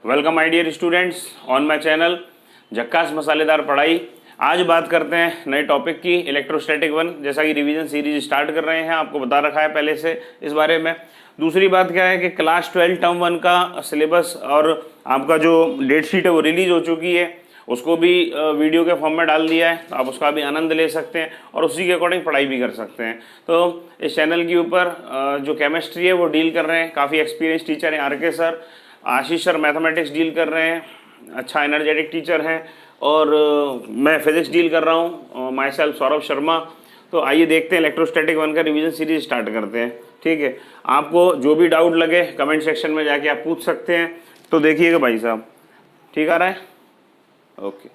Welcome my dear students on my channel झक्कास मसालेदार पढ़ाई। आज बात करते हैं नए टॉपिक की, इलेक्ट्रोस्टैटिक वन। जैसा कि रिवीजन सीरीज स्टार्ट कर रहे हैं, आपको बता रखा है पहले से इस बारे में। दूसरी बात क्या है कि क्लास 12 टर्म 1 का सिलेबस और आपका जो डेट शीट है वो रिलीज हो चुकी है, उसको भी वीडियो के फॉर्म में डाल दिया है, तो आप उसका भी आनंद ले सकते हैं और उसी के अकॉर्डिंग पढ़ाई भी कर सकते हैं। तो इस चैनल के ऊपर जो केमिस्ट्री है वो डील कर रहे हैं, काफ़ी एक्सपीरियंस टीचर हैं आर के सर। आशीष सर मैथमेटिक्स डील कर रहे हैं, अच्छा एनर्जेटिक टीचर हैं। और मैं फिजिक्स डील कर रहा हूँ, माई सेल्फ सौरभ शर्मा। तो आइए देखते हैं इलेक्ट्रोस्टैटिक वन का रिवीजन सीरीज स्टार्ट करते हैं। ठीक है, आपको जो भी डाउट लगे कमेंट सेक्शन में जाके आप पूछ सकते हैं। तो देखिएगा भाई साहब, ठीक आ रहा है? ओके,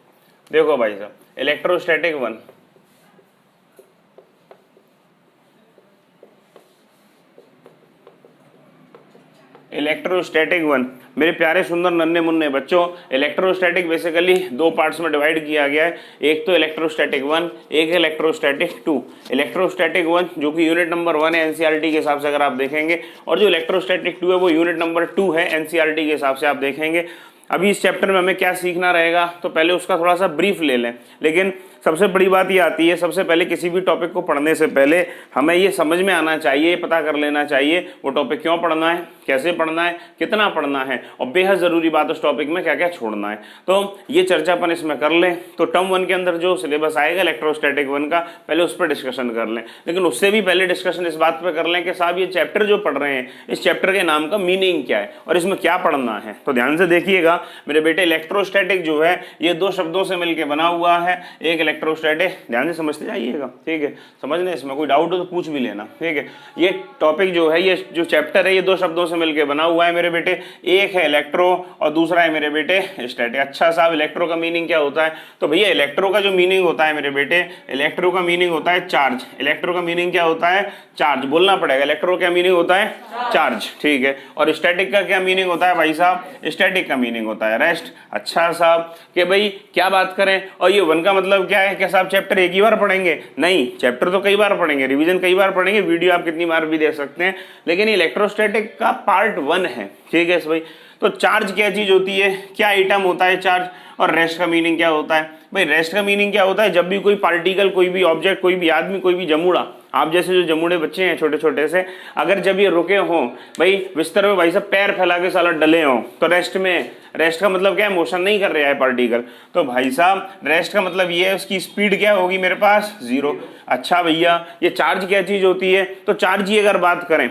देखो भाई साहब, इलेक्ट्रोस्टैटिक वन, इलेक्ट्रोस्टैटिक वन। मेरे प्यारे सुंदर नन्हे मुन्ने बच्चों, इलेक्ट्रोस्टैटिक बेसिकली दो पार्ट्स में डिवाइड किया गया है। एक तो इलेक्ट्रोस्टैटिक वन, एक इलेक्ट्रोस्टैटिक टू। इलेक्ट्रोस्टैटिक वन जो कि यूनिट नंबर 1 है एनसीईआरटी के हिसाब से अगर आप देखेंगे, और जो इलेक्ट्रोस्टैटिक टू है वो यूनिट नंबर 2 है एनसीईआरटी के हिसाब से आप देखेंगे। अभी इस चैप्टर में हमें क्या सीखना रहेगा, तो पहले उसका थोड़ा सा ब्रीफ ले लें। लेकिन सबसे बड़ी बात ये आती है, सबसे पहले किसी भी टॉपिक को पढ़ने से पहले हमें ये समझ में आना चाहिए, पता कर लेना चाहिए वो टॉपिक क्यों पढ़ना है, कैसे पढ़ना है, कितना पढ़ना है, और बेहद ज़रूरी बात उस टॉपिक में क्या क्या छोड़ना है। तो ये चर्चा अपन इसमें कर लें। तो टर्म 1 के अंदर जो सिलेबस आएगा इलेक्ट्रोस्टैटिक वन का, पहले उस पर डिस्कशन कर लें। लेकिन उससे भी पहले डिस्कशन इस बात पर कर लें कि साहब ये चैप्टर जो पढ़ रहे हैं, इस चैप्टर के नाम का मीनिंग क्या है और इसमें क्या पढ़ना है। तो ध्यान से देखिएगा मेरे बेटे, इलेक्ट्रोस्टैटिक जो है ये दो शब्दों से मिलकर बना हुआ है। एक इलेक्ट्रोस्टैटिक, ध्यान से समझते जाइएगा, ठीक है, समझने इसमें कोई डाउट हो तो पूछ भी लेना, ठीक है। ये टॉपिक जो है, ये जो चैप्टर है, ये दो शब्दों से मिलकर बना हुआ है मेरे बेटे। एक है इलेक्ट्रो और दूसरा है मेरे बेटे स्टैटिक। अच्छा साहब, इलेक्ट्रो का मीनिंग क्या होता है? तो भैया इलेक्ट्रो का जो मीनिंग होता है मेरे बेटे, इलेक्ट्रो का मीनिंग होता है चार्ज। इलेक्ट्रो का मीनिंग क्या होता है? चार्ज। बोलना पड़ेगा, इलेक्ट्रो का मीनिंग होता है चार्ज, ठीक है। और स्टैटिक का क्या मीनिंग होता है भाई साहब? स्टैटिक का मीनिंग होता है रेस्ट। अच्छा साहब कि भाई क्या बात करें, और ये वन का मतलब क्या है? क्या साहब चैप्टर एक ही बार पढ़ेंगे? नहीं, चैप्टर तो कई बार पढ़ेंगे, रिवीजन कई बार पढ़ेंगे, वीडियो आप कितनी बार भी देख सकते हैं। लेकिन इलेक्ट्रोस्टैटिक का पार्ट 1 है, ठीक है भाई। तो चार्ज क्या चीज होती है, क्या आइटम होता है चार्ज, और रेस्ट का मीनिंग क्या होता है? भाई रेस्ट का मीनिंग क्या होता है? जब भी कोई पार्टिकल, कोई भी ऑब्जेक्ट, कोई भी आदमी, कोई भी जमूड़ा, आप जैसे जो जमूड़े बच्चे हैं छोटे छोटे से, अगर जब ये रुके हों भाई बिस्तर में, भाई साहब पैर फैला के साला डले हों, तो रेस्ट में, रेस्ट का मतलब क्या है? मोशन नहीं कर रहा है पार्टिकल। तो भाई साहब रेस्ट का मतलब ये है, उसकी स्पीड क्या होगी मेरे पास? 0। अच्छा भैया, ये चार्ज क्या चीज होती है? तो चार्ज की अगर बात करें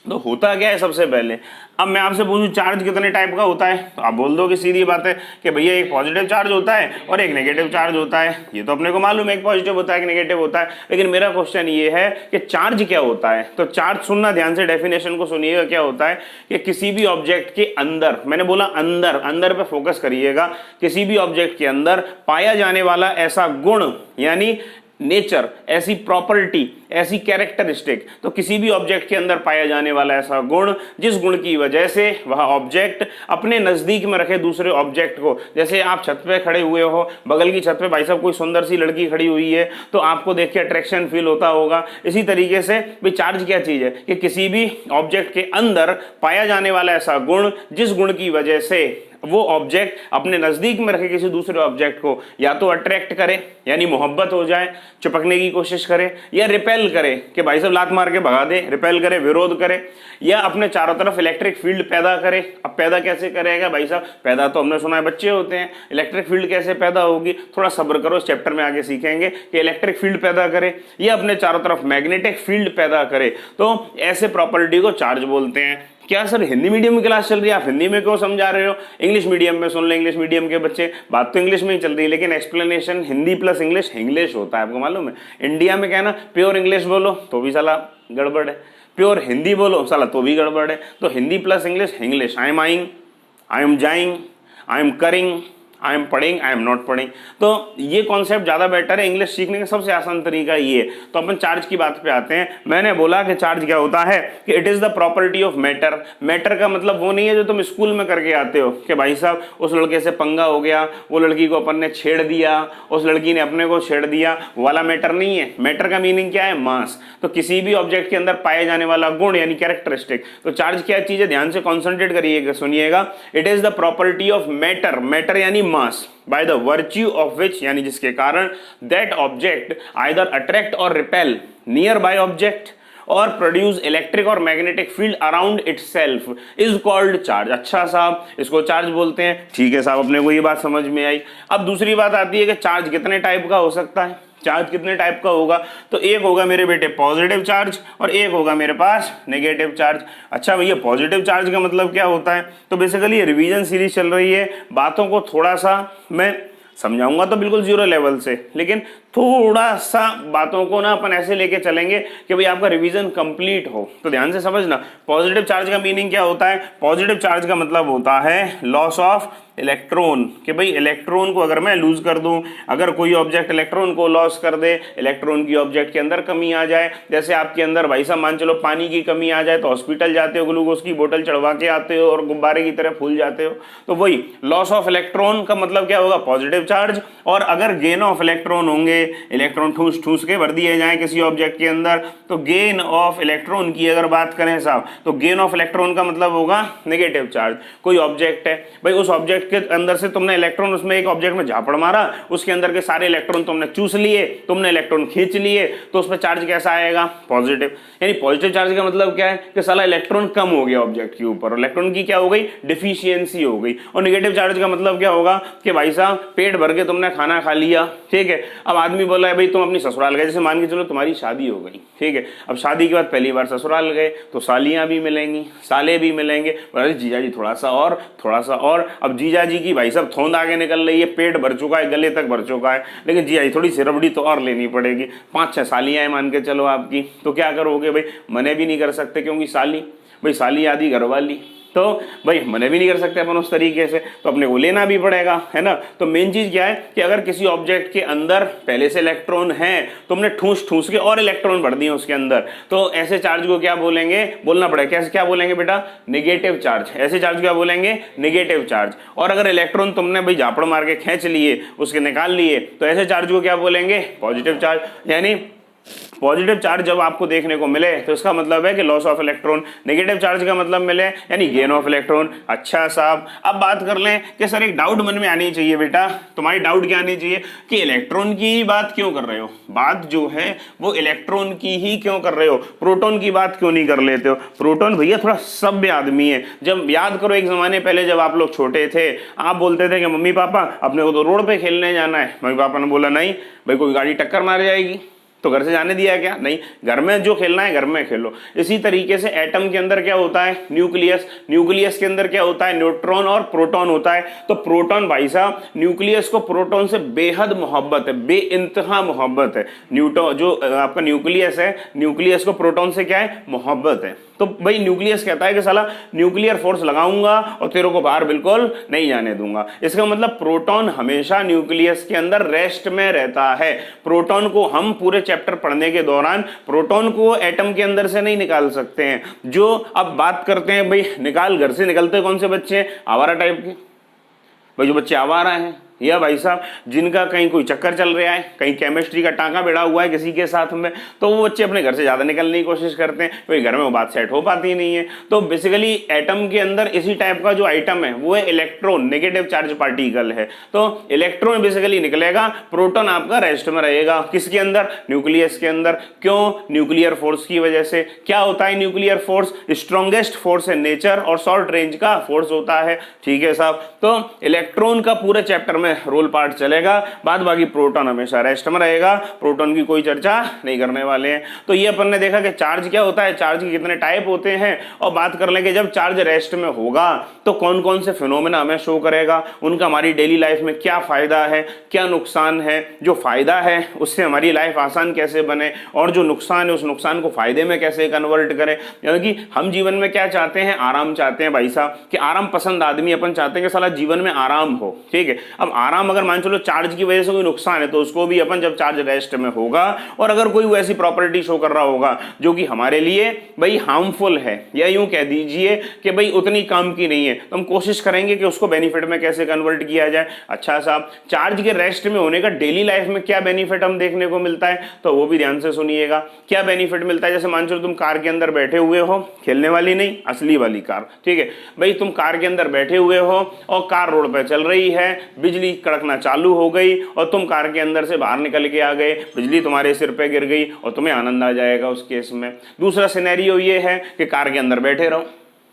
तो होता क्या है सबसे पहले, अब मैं आपसे पूछूं चार्ज कितने टाइप का होता है, तो आप बोल दो कि सीधी बात है कि भैया एक पॉजिटिव चार्ज होता है और एक नेगेटिव चार्ज होता है। ये तो अपने को मालूम है, एक पॉजिटिव होता है, एक नेगेटिव होता है। लेकिन मेरा क्वेश्चन ये है कि चार्ज क्या होता है। तो चार्ज, सुनना ध्यान से, डेफिनेशन को सुनिएगा, क्या होता है कि किसी भी ऑब्जेक्ट के अंदर, मैंने बोला अंदर, अंदर पे फोकस करिएगा, किसी भी ऑब्जेक्ट के अंदर पाया जाने वाला ऐसा गुण, यानी नेचर, ऐसी प्रॉपर्टी, ऐसी कैरेक्टरिस्टिक, तो किसी भी ऑब्जेक्ट के अंदर पाया जाने वाला ऐसा गुण जिस गुण की वजह से वह ऑब्जेक्ट अपने नजदीक में रखे दूसरे ऑब्जेक्ट को। जैसे आप छत पे खड़े हुए हो, बगल की छत पे भाई साहब कोई सुंदर सी लड़की खड़ी हुई है, तो आपको देख के अट्रैक्शन फील होता होगा। इसी तरीके से भाई चार्ज क्या चीज है कि किसी भी ऑब्जेक्ट के अंदर पाया जाने वाला ऐसा गुण जिस गुण की वजह से वो ऑब्जेक्ट अपने नजदीक में रखे किसी दूसरे ऑब्जेक्ट को, या तो अट्रैक्ट करे यानी मोहब्बत हो जाए, चिपकने की कोशिश करे, या रिपेल करे कि भाई साहब लात मार के भगा दे, रिपेल करे, विरोध करे, या अपने चारों तरफ इलेक्ट्रिक फील्ड पैदा करे। अब पैदा कैसे करेगा भाई साहब? पैदा तो हमने सुना है बच्चे होते हैं, इलेक्ट्रिक फील्ड कैसे पैदा होगी? थोड़ा सब्र करो, इस चैप्टर में आगे सीखेंगे कि इलेक्ट्रिक फील्ड पैदा करे या अपने चारों तरफ मैग्नेटिक फील्ड पैदा करे। तो ऐसे प्रॉपर्टी को चार्ज बोलते हैं। क्या सर हिंदी मीडियम की क्लास चल रही है, आप हिंदी में क्यों समझा रहे हो? इंग्लिश मीडियम में सुन ले, इंग्लिश मीडियम के बच्चे, बात तो इंग्लिश में ही चल रही है, लेकिन explanation Hindi plus English, English होता है, आपको मालूम है। इंडिया में क्या है ना, प्योर इंग्लिश बोलो तो भी साला गड़बड़ है, प्योर हिंदी बोलो साला तो भी गड़बड़ है। तो Hindi plus English, English. I am आइंग, आई एम जाइंग, आई एम करिंग, आई एम पढ़िंग, आई एम नॉट पढ़िंग। तो ये कॉन्सेप्ट ज़्यादा बेटर है, इंग्लिश सीखने का सबसे आसान तरीका ये है। तो अपन चार्ज की बात पे आते हैं। मैंने बोला कि चार्ज क्या होता है कि it is the property of matter. Matter का मतलब वो नहीं है जो तुम स्कूल में करके आते हो कि भाई साहब उस लड़के से पंगा हो गया, वो लड़की को अपन ने छेड़ दिया, उस लड़की ने अपने को छेड़ दिया, वाला मैटर नहीं है। मैटर का मीनिंग क्या है? मास। तो किसी भी ऑब्जेक्ट के अंदर पाए जाने वाला गुण यानी कैरेक्टरिस्टिक। तो चार्ज क्या चीज़ है? ध्यान से कॉन्सेंट्रेट करिएगा, सुनिएगा। It is the property of matter, matter यानी मास, by the virtue of which यानी जिसके कारण that object either attract or repel nearby object और produce electric और magnetic field around itself is called charge। अच्छा साहब, इसको चार्ज बोलते हैं। ठीक है साहब, अपने को ये बात समझ में आई। अब दूसरी बात आती है कि चार्ज कितने टाइप का हो सकता है। चार्ज कितने टाइप का होगा? तो एक होगा मेरे बेटे पॉजिटिव चार्ज और एक होगा मेरे पास नेगेटिव चार्ज। अच्छा भैया, पॉजिटिव चार्ज का मतलब क्या होता है? तो बेसिकली रिवीजन सीरीज चल रही है, बातों को थोड़ा सा मैं समझाऊंगा तो बिल्कुल जीरो लेवल से, लेकिन थोड़ा सा बातों को ना अपन ऐसे लेके चलेंगे कि भाई आपका रिवीजन कंप्लीट हो। तो ध्यान से समझना, पॉजिटिव चार्ज का मीनिंग क्या होता है? पॉजिटिव चार्ज का मतलब होता है लॉस ऑफ इलेक्ट्रॉन, कि भाई इलेक्ट्रॉन को अगर मैं लूज कर दूं, अगर कोई ऑब्जेक्ट इलेक्ट्रॉन को लॉस कर दे, इलेक्ट्रॉन की ऑब्जेक्ट के अंदर कमी आ जाए, जैसे आपके अंदर भाई साहब मान चलो पानी की कमी आ जाए तो हॉस्पिटल जाते हो, ग्लूकोज की बोतल चढ़वा के आते हो और गुब्बारे की तरह फूल जाते हो। तो वही लॉस ऑफ इलेक्ट्रॉन का मतलब क्या होगा? Positive charge. और अगर गेन ऑफ इलेक्ट्रॉन होंगे, इलेक्ट्रॉन ठूस ठूस के भर दिए जाए किसी ऑब्जेक्ट के अंदर, तो गेन ऑफ इलेक्ट्रॉन की अगर बात करें साहब, तो गेन ऑफ इलेक्ट्रॉन का मतलब होगा नेगेटिव चार्ज। कोई ऑब्जेक्ट है भाई, उस ऑब्जेक्ट के अंदर से तुमने इलेक्ट्रॉन, उसमें एक ऑब्जेक्ट में झापड़ मारा, उसके अंदर के सारे इलेक्ट्रॉन तुमने चूस लिए, तुमने इलेक्ट्रॉन खींच लिए, तो उस पर चार्ज कैसा आएगा? पॉजिटिव। यानी पॉजिटिव चार्ज का मतलब क्या है कि साला इलेक्ट्रॉन कम हो गया ऑब्जेक्ट के ऊपर, और इलेक्ट्रॉन की क्या हो गई? डिफिशियंसी हो गई। और नेगेटिव चार्ज का मतलब क्या होगा कि भाई साहब पेट भर के तुमने खाना खा लिया, ठीक है, अब आदमी बोला है भाई तुम अपनी ससुराल गए, जैसे मान के चलो तुम्हारी शादी हो गई, ठीक है, अब शादी के बाद पहली बार ससुराल गए तो सालियां भी मिलेंगी, साले भी मिलेंगे, अरे जीजा जी थोड़ा सा और, थोड़ा सा और। अब जीजा जी की भाई साहब थोंद आगे निकल रही है, पेट भर चुका है, गले तक भर चुका है, लेकिन जीजा जी थोड़ी सी रबड़ी तो और लेनी पड़ेगी। 5-6 सालियां हैं मान के चलो आपकी, तो क्या करोगे भाई? मने भी नहीं कर सकते, क्योंकि साली भाई साली आदि घरवाली, तो भाई मने भी नहीं कर सकते अपन उस तरीके से, तो अपने को लेना भी पड़ेगा, है ना। तो मेन चीज क्या है कि अगर किसी ऑब्जेक्ट के अंदर पहले से इलेक्ट्रॉन है, तुमने ठूस ठूस के और इलेक्ट्रॉन भर दिए उसके अंदर, तो ऐसे चार्ज को क्या बोलेंगे? बोलना पड़ेगा कैसे, क्या बोलेंगे बेटा? Negative charge. ऐसे चार्ज क्या बोलेंगे? Negative charge. और अगर इलेक्ट्रॉन तुमने भाई झापड़ मार के खींच लिए, उसके निकाल लिए, तो ऐसे चार्ज को क्या बोलेंगे? Positive charge. यानी पॉजिटिव चार्ज जब आपको देखने को मिले तो इसका मतलब है कि loss of electron, negative charge का मतलब मिले यानी गेन ऑफ इलेक्ट्रॉन। अच्छा साहब, अब बात कर लें कि सर एक डाउट मन में आनी चाहिए बेटा, तुम्हारी डाउट क्या आनी चाहिए कि इलेक्ट्रॉन की बात क्यों कर रहे हो? बात जो है वो इलेक्ट्रॉन की ही क्यों कर रहे हो, प्रोटॉन की बात क्यों नहीं कर लेते हो? प्रोटॉन भैया थोड़ा सभ्य आदमी है। जब याद करो एक जमाने पहले जब आप लोग छोटे थे, आप बोलते थे कि मम्मी पापा अपने को तो रोड पे खेलने जाना है, मम्मी पापा ने बोला नहीं भाई कोई गाड़ी टक्कर मार जाएगी, तो घर से जाने दिया क्या? नहीं, घर में जो खेलना है घर में खेलो। इसी तरीके से एटम के अंदर क्या होता है? न्यूक्लियस। न्यूक्लियस के अंदर क्या होता है? न्यूट्रॉन और प्रोटॉन होता है। तो प्रोटॉन भाई साहब, न्यूक्लियस को प्रोटॉन से बेहद मोहब्बत है, बेइंतहा मोहब्बत है। न्यूट्रॉन जो आपका न्यूक्लियस है, न्यूक्लियस को प्रोटॉन से क्या है? मोहब्बत है। तो भाई न्यूक्लियस कहता है कि साला न्यूक्लियर फोर्स लगाऊंगा और तेरे को बाहर बिल्कुल नहीं जाने दूंगा। इसका मतलब प्रोटॉन हमेशा न्यूक्लियस के अंदर रेस्ट में रहता है। प्रोटॉन को हम पूरे चैप्टर पढ़ने के दौरान प्रोटॉन को एटम के अंदर से नहीं निकाल सकते हैं। जो अब बात करते हैं भाई निकाल, घर से निकलते कौन से बच्चे हैं? आवारा टाइप के भाई, जो बच्चे आवारा हैं या भाई साहब जिनका कहीं कोई चक्कर चल रहा है, कहीं केमिस्ट्री का टांका भिड़ा हुआ है किसी के साथ में, तो वो बच्चे अपने घर से ज़्यादा निकलने की कोशिश करते हैं, क्योंकि घर में वो बात सेट हो पाती नहीं है। तो बेसिकली एटम के अंदर इसी टाइप का जो आइटम है वो है इलेक्ट्रॉन, नेगेटिव चार्ज पार्टिकल है। तो इलेक्ट्रॉन बेसिकली निकलेगा, प्रोटॉन आपका रेस्ट में रहेगा। किसके अंदर? न्यूक्लियस के अंदर। क्यों? न्यूक्लियर फोर्स की वजह से। क्या होता है न्यूक्लियर फोर्स? स्ट्रॉन्गेस्ट फोर्स है नेचर और शॉर्ट रेंज का फोर्स होता है। ठीक है साहब, तो इलेक्ट्रॉन का पूरे चैप्टर में रोल पार्ट चलेगा, बाद बाकी प्रोटॉन हमेशा रेस्ट में रहेगा, प्रोटॉन की कोई चर्चा नहीं करने वाले हैं। तो ये अपन ने देखा कि चार्ज क्या होता है, चार्ज के कितने टाइप होते हैं, और बात कर लेंगे जब चार्ज रेस्ट में होगा तो कौन कौन से फिनोमेना हमें शो करेगा, उनका हमारी डेली लाइफ में क्या फायदा है, क्या नुकसान है, जो फायदा है उससे हमारी लाइफ आसान कैसे बने, और जो नुकसान है उस नुकसान को फायदे में कैसे कन्वर्ट करें। यानी कि हम जीवन में क्या चाहते हैं, आराम चाहते हैं भाई साहब, कि आराम पसंद आदमी अपन चाहते हैं कि साला जीवन में आराम हो, ठीक है। अब आराम अगर मान चलो चार्ज की वजह से कोई नुकसान है तो उसको भी अपन जब चार्ज रेस्ट में होगा, और अगर कोई वैसी प्रॉपर्टी शो कर रहा होगा जो कि हमारे लिए भाई हार्मफुल है, या यूं कह दीजिए कि भाई उतनी काम की नहीं है, तो हम कोशिश करेंगे कि उसको बेनिफिट में कैसे कन्वर्ट किया जाए। अच्छा साहब, चार्ज के रेस्ट में होने का डेली लाइफ में क्या बेनिफिट हम देखने को मिलता है, तो वो भी ध्यान से सुनिएगा। क्या बेनिफिट मिलता है, जैसे मान चलो तुम कार के अंदर बैठे हुए हो, खेलने वाली नहीं असली वाली कार, ठीक है भाई, तुम कार के अंदर बैठे हुए हो और कार रोड पे चल रही है, बिजली कड़कना चालू हो गई और तुम कार के अंदर से बाहर निकल के आ गए, बिजली तुम्हारे सिर पे गिर गई और तुम्हें आनंद आ जाएगा उस केस में। दूसरा सिनेरियो ये है कि कार के अंदर बैठे रहो,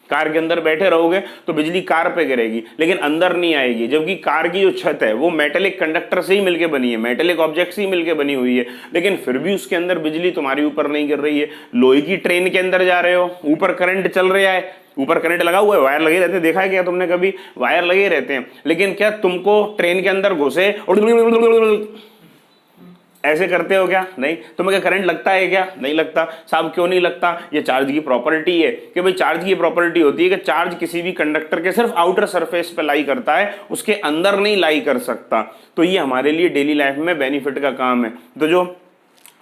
कार के अंदर बैठे रहोगे तो बिजली कार पे गिरेगी लेकिन अंदर नहीं आएगी, जबकि कार की जो छत है वो मेटेलिक कंडक्टर से ही मिलके बनी है, मेटेलिक ऑब्जेक्ट से ही मिलके बनी हुई है, लेकिन फिर भी उसके अंदर बिजली तुम्हारे ऊपर नहीं गिर रही है। लोहे की ट्रेन के अंदर जा रहे हो, ऊपर करंट चल रहा है, ऊपर करंट लगा हुआ है, वायर लगे रहते हैं, देखा है क्या तुमने कभी, वायर लगे रहते हैं, लेकिन क्या तुमको ट्रेन के अंदर घुसे और ऐसे करते हो क्या, नहीं। तुम्हें क्या करंट लगता है क्या, नहीं लगता। साहब क्यों नहीं लगता, ये चार्ज की प्रॉपर्टी है कि भाई चार्ज की प्रॉपर्टी होती है कि चार्ज किसी भी कंडक्टर के सिर्फ आउटर सरफेस पे लाई करता है, उसके अंदर नहीं लाई कर सकता। तो ये हमारे लिए डेली लाइफ में बेनिफिट का काम है। तो जो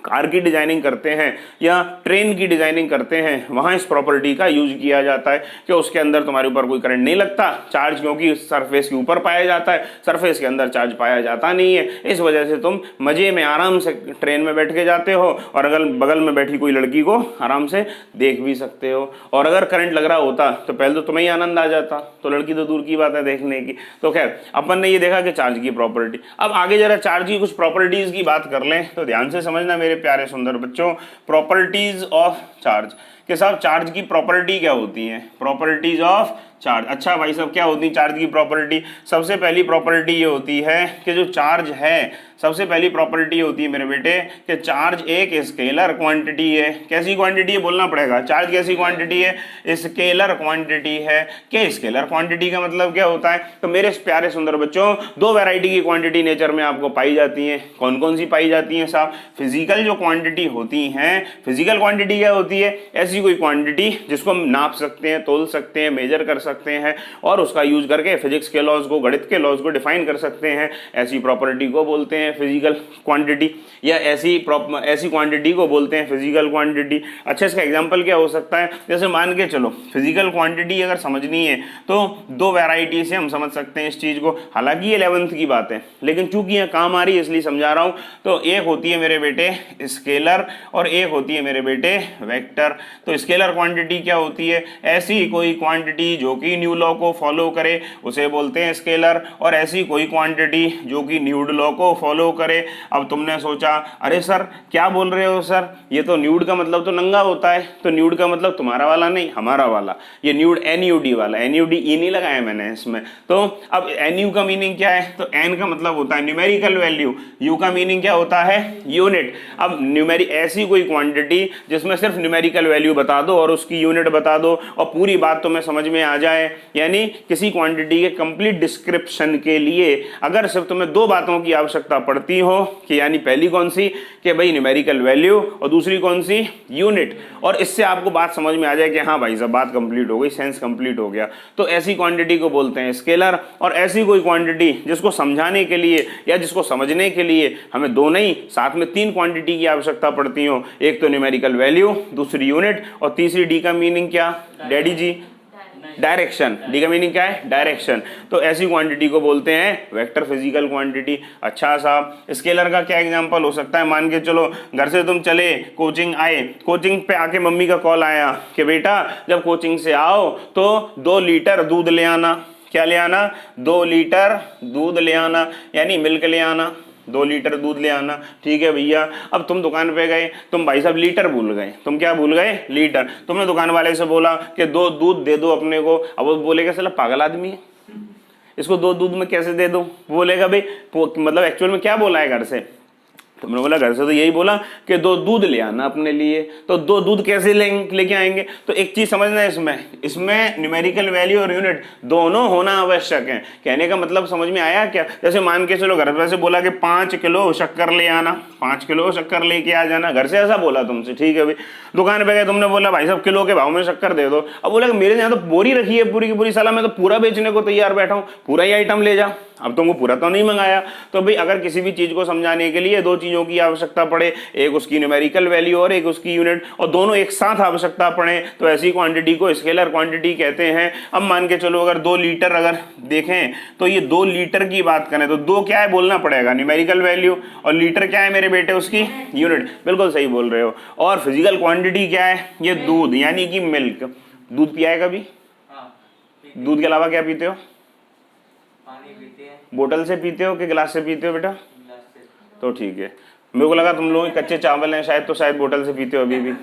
कार की डिजाइनिंग करते हैं या ट्रेन की डिजाइनिंग करते हैं वहां इस प्रॉपर्टी का यूज किया जाता है कि उसके अंदर तुम्हारे ऊपर कोई करंट नहीं लगता, चार्ज क्योंकि सरफेस के ऊपर पाया जाता है, सरफेस के अंदर चार्ज पाया जाता नहीं है, इस वजह से तुम मजे में आराम से ट्रेन में बैठ के जाते हो और अगर बगल में बैठी कोई लड़की को आराम से देख भी सकते हो। और अगर करंट लग रहा होता तो पहले तो तुम्हें ही आनंद आ जाता, तो लड़की तो दूर की बात है देखने की। तो खैर अपन ने ये देखा कि चार्ज की प्रॉपर्टी। अब आगे जरा चार्ज की कुछ प्रॉपर्टीज की बात कर लें, तो ध्यान से समझना मेरे प्यारे सुंदर बच्चों, प्रॉपर्टीज ऑफ चार्ज के साथ चार्ज की प्रॉपर्टी क्या होती है, प्रॉपर्टीज ऑफ चार्ज। अच्छा भाई साहब क्या होती है चार्ज की प्रॉपर्टी, सबसे पहली प्रॉपर्टी ये होती है कि जो चार्ज है, सबसे पहली प्रॉपर्टी होती है मेरे बेटे कि चार्ज एक स्केलर क्वांटिटी है। कैसी क्वांटिटी है बोलना पड़ेगा, चार्ज कैसी क्वांटिटी है, स्केलर क्वांटिटी है। क्या स्केलर क्वांटिटी का मतलब क्या होता है, तो मेरे प्यारे सुंदर बच्चों दो वैरायटी की क्वांटिटी नेचर में आपको पाई जाती है। कौन कौन सी पाई जाती है साहब, फिजिकल जो क्वांटिटी होती हैं, फिजिकल क्वांटिटी क्या होती है, ऐसी कोई क्वांटिटी जिसको हम नाप सकते हैं, तोल सकते हैं, मेजर कर सकते हैं और उसका यूज करके फिजिक्स के लॉज को, गणित के लॉज को डिफाइन कर सकते हैं, ऐसी प्रॉपर्टी को बोलते हैं फिजिकल क्वांटिटी, या ऐसी क्वांटिटी को बोलते हैं फिजिकल क्वांटिटी। अच्छा इसका एग्जांपल क्या हो सकता है, जैसे मान के चलो फिजिकल क्वांटिटी अगर समझनी है तो दो वैरायटी से हम समझ सकते हैं इस चीज को, हालांकि ये 11th की बात है लेकिन चूंकि यह काम आ रही है इसलिए समझा रहा हूं। तो एक होती है मेरे बेटे स्केलर और एक होती है मेरे बेटे वेक्टर। तो स्केलर क्वांटिटी क्या होती है, ऐसी कोई क्वांटिटी जो कि न्यू लॉ को फॉलो करे उसे बोलते हैं स्केलर, और ऐसी कोई क्वांटिटी जो कि न्यूड लॉ को फॉलो करे। अब तुमने सोचा अरे सर क्या बोल रहे हो सर, ये तो न्यूड का मतलब तो नंगा होता है, तो न्यूड का मतलब तुम्हारा वाला नहीं हमारा वाला, ये न्यूड NUD वाला, NUD ई नहीं लगाया मैंने इसमें। तो अब NU का मीनिंग क्या है, तो N का मतलब होता है न्यूमेरिकल वैल्यू, U का मीनिंग क्या होता है यूनिट। अब ऐसी कोई क्वांटिटी जिसमें सिर्फ न्यूमेरिकल वैल्यू बता दो और उसकी यूनिट बता दो और पूरी बात तुम्हें समझ में आ जाए, यानी किसी क्वांटिटी के कंप्लीट डिस्क्रिप्शन के लिए अगर सिर्फ तुम्हें दो बातों की आवश्यकता पड़ती हो कि यानी पहली कौन सी कि भाई न्यूमेरिकल वैल्यू और दूसरी कौन सी यूनिट, और इससे आपको बात समझ में आ जाए कि हाँ भाई साहब बात कंप्लीट हो गई, सेंस कंप्लीट हो गया, तो ऐसी क्वांटिटी को बोलते हैं स्केलर। और ऐसी कोई क्वांटिटी जिसको समझाने के लिए या जिसको समझने के लिए हमें दो नहीं साथ में तीन क्वांटिटी की आवश्यकता पड़ती हो, एक तो न्यूमेरिकल वैल्यू, दूसरी यूनिट और तीसरी डी का मीनिंग क्या डैडी जी, डायरेक्शन। डी का मीनिंग क्या है, डायरेक्शन। तो ऐसी क्वांटिटी को बोलते हैं वेक्टर फिजिकल क्वांटिटी। अच्छा साहब स्केलर का क्या एग्जांपल हो सकता है, मान के चलो घर से तुम चले, कोचिंग आए, कोचिंग पे आके मम्मी का कॉल आया कि बेटा जब कोचिंग से आओ तो 2 लीटर दूध ले आना। क्या ले आना, 2 लीटर दूध ले आना, यानी मिल्क ले आना, 2 लीटर दूध ले आना। ठीक है भैया, अब तुम दुकान पे गए, तुम भाई साहब लीटर भूल गए, तुम क्या भूल गए, लीटर। तुमने दुकान वाले से बोला कि 2 दूध दे दो अपने को, अब वो बोलेगा साला पागल आदमी है, इसको 2 दूध में कैसे दे दूं? बोलेगा भाई मतलब एक्चुअल में क्या बोला है घर से? तुमने बोला घर से तो यही बोला कि 2 दूध ले आना अपने लिए, तो 2 दूध कैसे लेके आएंगे? तो एक चीज समझना है इसमें न्यूमेरिकल वैल्यू और यूनिट दोनों होना आवश्यक है। कहने का मतलब समझ में आया क्या? जैसे मान के चलो घर पे से बोला कि 5 किलो शक्कर ले आना, 5 किलो शक्कर लेके आ जाना, घर से ऐसा बोला तुमसे, ठीक है भाई। दुकान पे गए, तुमने बोला भाई साहब किलो के भाव में शक्कर दे दो। अब बोला मेरे यहाँ तो बोरी रखी है पूरी की पूरी, साला मैं तो पूरा बेचने को तैयार बैठा हूँ, पूरा ही आइटम ले जा। अब तुमको पूरा तो नहीं मंगाया। तो भाई अगर किसी भी चीज को समझाने के लिए 2 चीजों की आवश्यकता पड़े, एक उसकी न्यूमेरिकल वैल्यू और एक उसकी यूनिट, और दोनों एक साथ आवश्यकता पड़े, तो ऐसी क्वांटिटी को स्केलर क्वांटिटी कहते हैं। अब मान के चलो अगर 2 लीटर अगर देखें तो ये 2 लीटर की बात करें तो 2 क्या है बोलना पड़ेगा? न्यूमेरिकल वैल्यू, और लीटर क्या है मेरे बेटे? उसकी यूनिट। बिल्कुल सही बोल रहे हो। और फिजिकल क्वांटिटी क्या है? ये दूध यानी कि मिल्क। दूध पिया है कभी? दूध के अलावा क्या पीते हो? बोतल से पीते हो कि गिलास से पीते हो बेटा? तो ठीक है, मेरे को लगा तुम लोग कच्चे चावल हैं शायद, तो शायद बोतल से पीते हो अभी भी।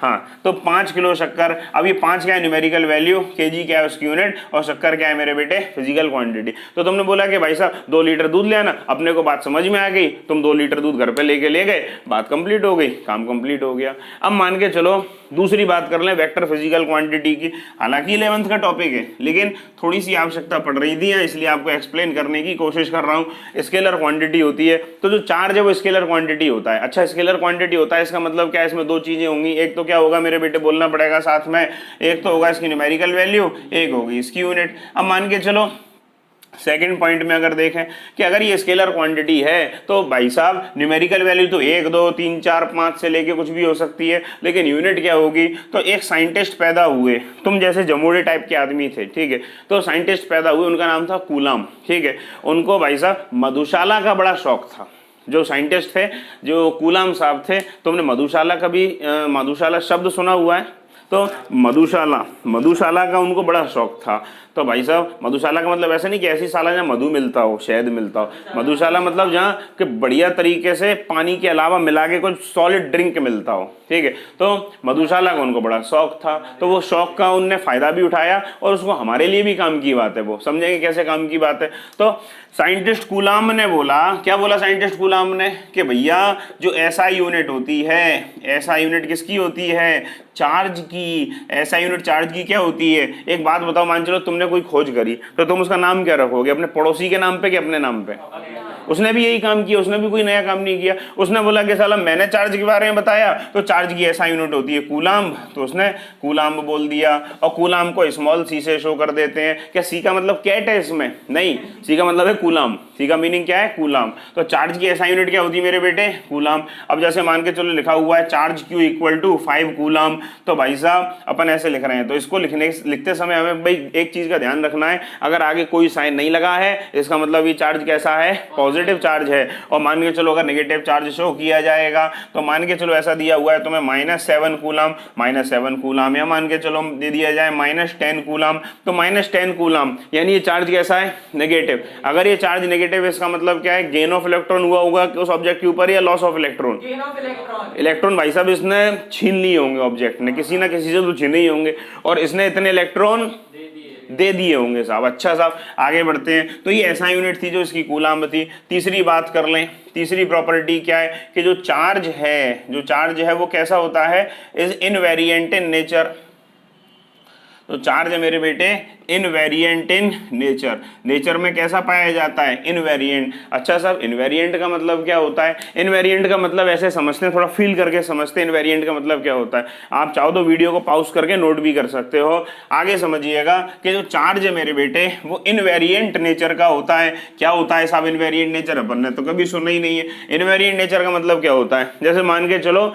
हाँ, तो 5 किलो शक्कर। अब ये 5 क्या है? न्यूमेरिकल वैल्यू, केजी क्या है उसकी यूनिट, और शक्कर क्या है मेरे बेटे? Physical quantity. तो तुमने बोला कि भाई साहब 2 लीटर दूध ले आना, अपने को बात समझ में आ गई, तुम 2 लीटर दूध घर पे लेके ले गए, बात कंप्लीट हो गई, काम कंप्लीट हो गया। अब मान के चलो दूसरी बात कर लें वेक्टर फिजिकल क्वांटिटी की। हालांकि 11th का टॉपिक है, लेकिन थोड़ी सी आवश्यकता पड़ रही थी, इसलिए आपको एक्सप्लेन करने की कोशिश कर रहा हूँ। स्केलर क्वांटिटी होती है, तो जो चार्ज है वो स्केलर क्वांटिटी होता है। अच्छा, स्केलर क्वांटिटी होता है, इसका मतलब क्या है? इसमें 2 चीजें होंगी। एक तो क्या होगा मेरे बेटे, बोलना पड़ेगा साथ में, एक तो होगा इसकी न्यूमेरिकल वैल्यू, एक होगी इसकी यूनिट। अब मान के चलो सेकंड पॉइंट में अगर देखें कि अगर ये स्केलर क्वांटिटी है तो भाई साहब न्यूमेरिकल वैल्यू तो 1 2 3 4 5 से लेके कुछ भी हो सकती है, लेकिन यूनिट क्या होगी? तो एक साइंटिस्ट पैदा हुए, तुम जैसे जमोड़े टाइप के आदमी थे, ठीक है, तो साइंटिस्ट पैदा हुए, उनका नाम था कूलाम, ठीक है। उनको भाई साहब मधुशाला का बड़ा शौक था। जो साइंटिस्ट थे, जो कूलाम साहब थे, तुमने मधुशाला का भी मधुशाला शब्द सुना हुआ है? तो मधुशाला का उनको बड़ा शौक था। तो भाई साहब मधुशाला का मतलब ऐसा नहीं कि ऐसी शाला जहाँ मधु मिलता हो, शहद मिलता हो। मधुशाला मतलब जहाँ कि बढ़िया तरीके से पानी के अलावा मिला के कुछ सॉलिड ड्रिंक मिलता हो, ठीक है। तो मधुशाला का उनको बड़ा शौक था, तो वो शौक का उनने फायदा भी उठाया और उसको हमारे लिए भी काम की बात है। वो समझेंगे कैसे काम की बात है। तो साइंटिस्ट कूलाम ने बोला, क्या बोला साइंटिस्ट कूलाम ने? कि भैया जो एसआई यूनिट होती है, एसआई यूनिट किसकी होती है? चार्ज की। एसआई यूनिट चार्ज की क्या होती है? एक बात बताओ, मान चलो तुमने कोई खोज करी, तो तुम उसका नाम क्या रखोगे? अपने पड़ोसी के नाम पे कि अपने नाम पे? उसने भी यही काम किया, उसने भी कोई नया काम नहीं किया। उसने बोला कि साला मैंने चार्ज के बारे में बताया, तो चार्ज की ऐसा यूनिट होती है कूलाम, तो उसने कूलाम बोल दिया। और कूलाम को स्मॉल सी से शो कर देते हैं। क्या सी का मतलब कैट है इसमें? नहीं, सी का मतलब है कूलाम। सी का मीनिंग क्या है? कूलाम। तो चार्ज की ऐसा यूनिट क्या होती है मेरे बेटे? कूलाम। अब जैसे मान के चलो लिखा हुआ है charge Q equal to 5 coulomb, तो भाई साहब अपन ऐसे लिख रहे हैं, तो इसको लिखते समय हमें भाई एक चीज का ध्यान रखना है, अगर आगे कोई साइन नहीं लगा है इसका मतलब ये चार्ज कैसा है? पॉजिटिव चार्ज है। और मान के चलो अगर नेगेटिव चार्ज शो किया जाएगा, तो मान के चलो ऐसा दिया हुआ है तुम्हें -7 कूलाम, -7 कूलाम, या मान के चलो दे दिया जाए -10 कूलाम, तो -10 कूलाम यानी ये चार्ज कैसा है? नेगेटिव। अगर ये चार्ज नेगेटिव, इसका मतलब क्या है? गेन ऑफ इलेक्ट्रॉन हुआ होगा उस ऑब्जेक्ट के ऊपर, या लॉस ऑफ इलेक्ट्रॉन? इलेक्ट्रॉन भाई साहब इसने छीन लिए होंगे, ऑब्जेक्ट ने किसी ना किसी से तो छीने ही होंगे, और इसने इतने इलेक्ट्रॉन दे दिए होंगे साहब। अच्छा साहब आगे बढ़ते हैं। तो ये ऐसा यूनिट थी जो इसकी कूलाम थी। तीसरी बात कर लें, तीसरी प्रॉपर्टी क्या है? कि जो चार्ज है वो कैसा होता है? Is invariant in nature. तो चार्ज है मेरे बेटे इनवेरिएंट इन नेचर। नेचर में कैसा पाया जाता है? इनवेरिएंट। अच्छा साहब इनवेरिएंट का मतलब क्या होता है? इनवेरिएंट का मतलब ऐसे समझते हैं, थोड़ा फील करके समझते हैं इनवेरिएंट का मतलब क्या होता है। आप चाहो तो वीडियो को पॉज करके नोट भी कर सकते हो। आगे समझिएगा कि जो चार्ज है मेरे बेटे वो इनवेरिएंट नेचर का होता है। क्या होता है साहब इनवेरिएंट नेचर? अपन ने तो कभी सुना ही नहीं है। इनवेरिएंट नेचर का मतलब क्या होता है? जैसे मान के चलो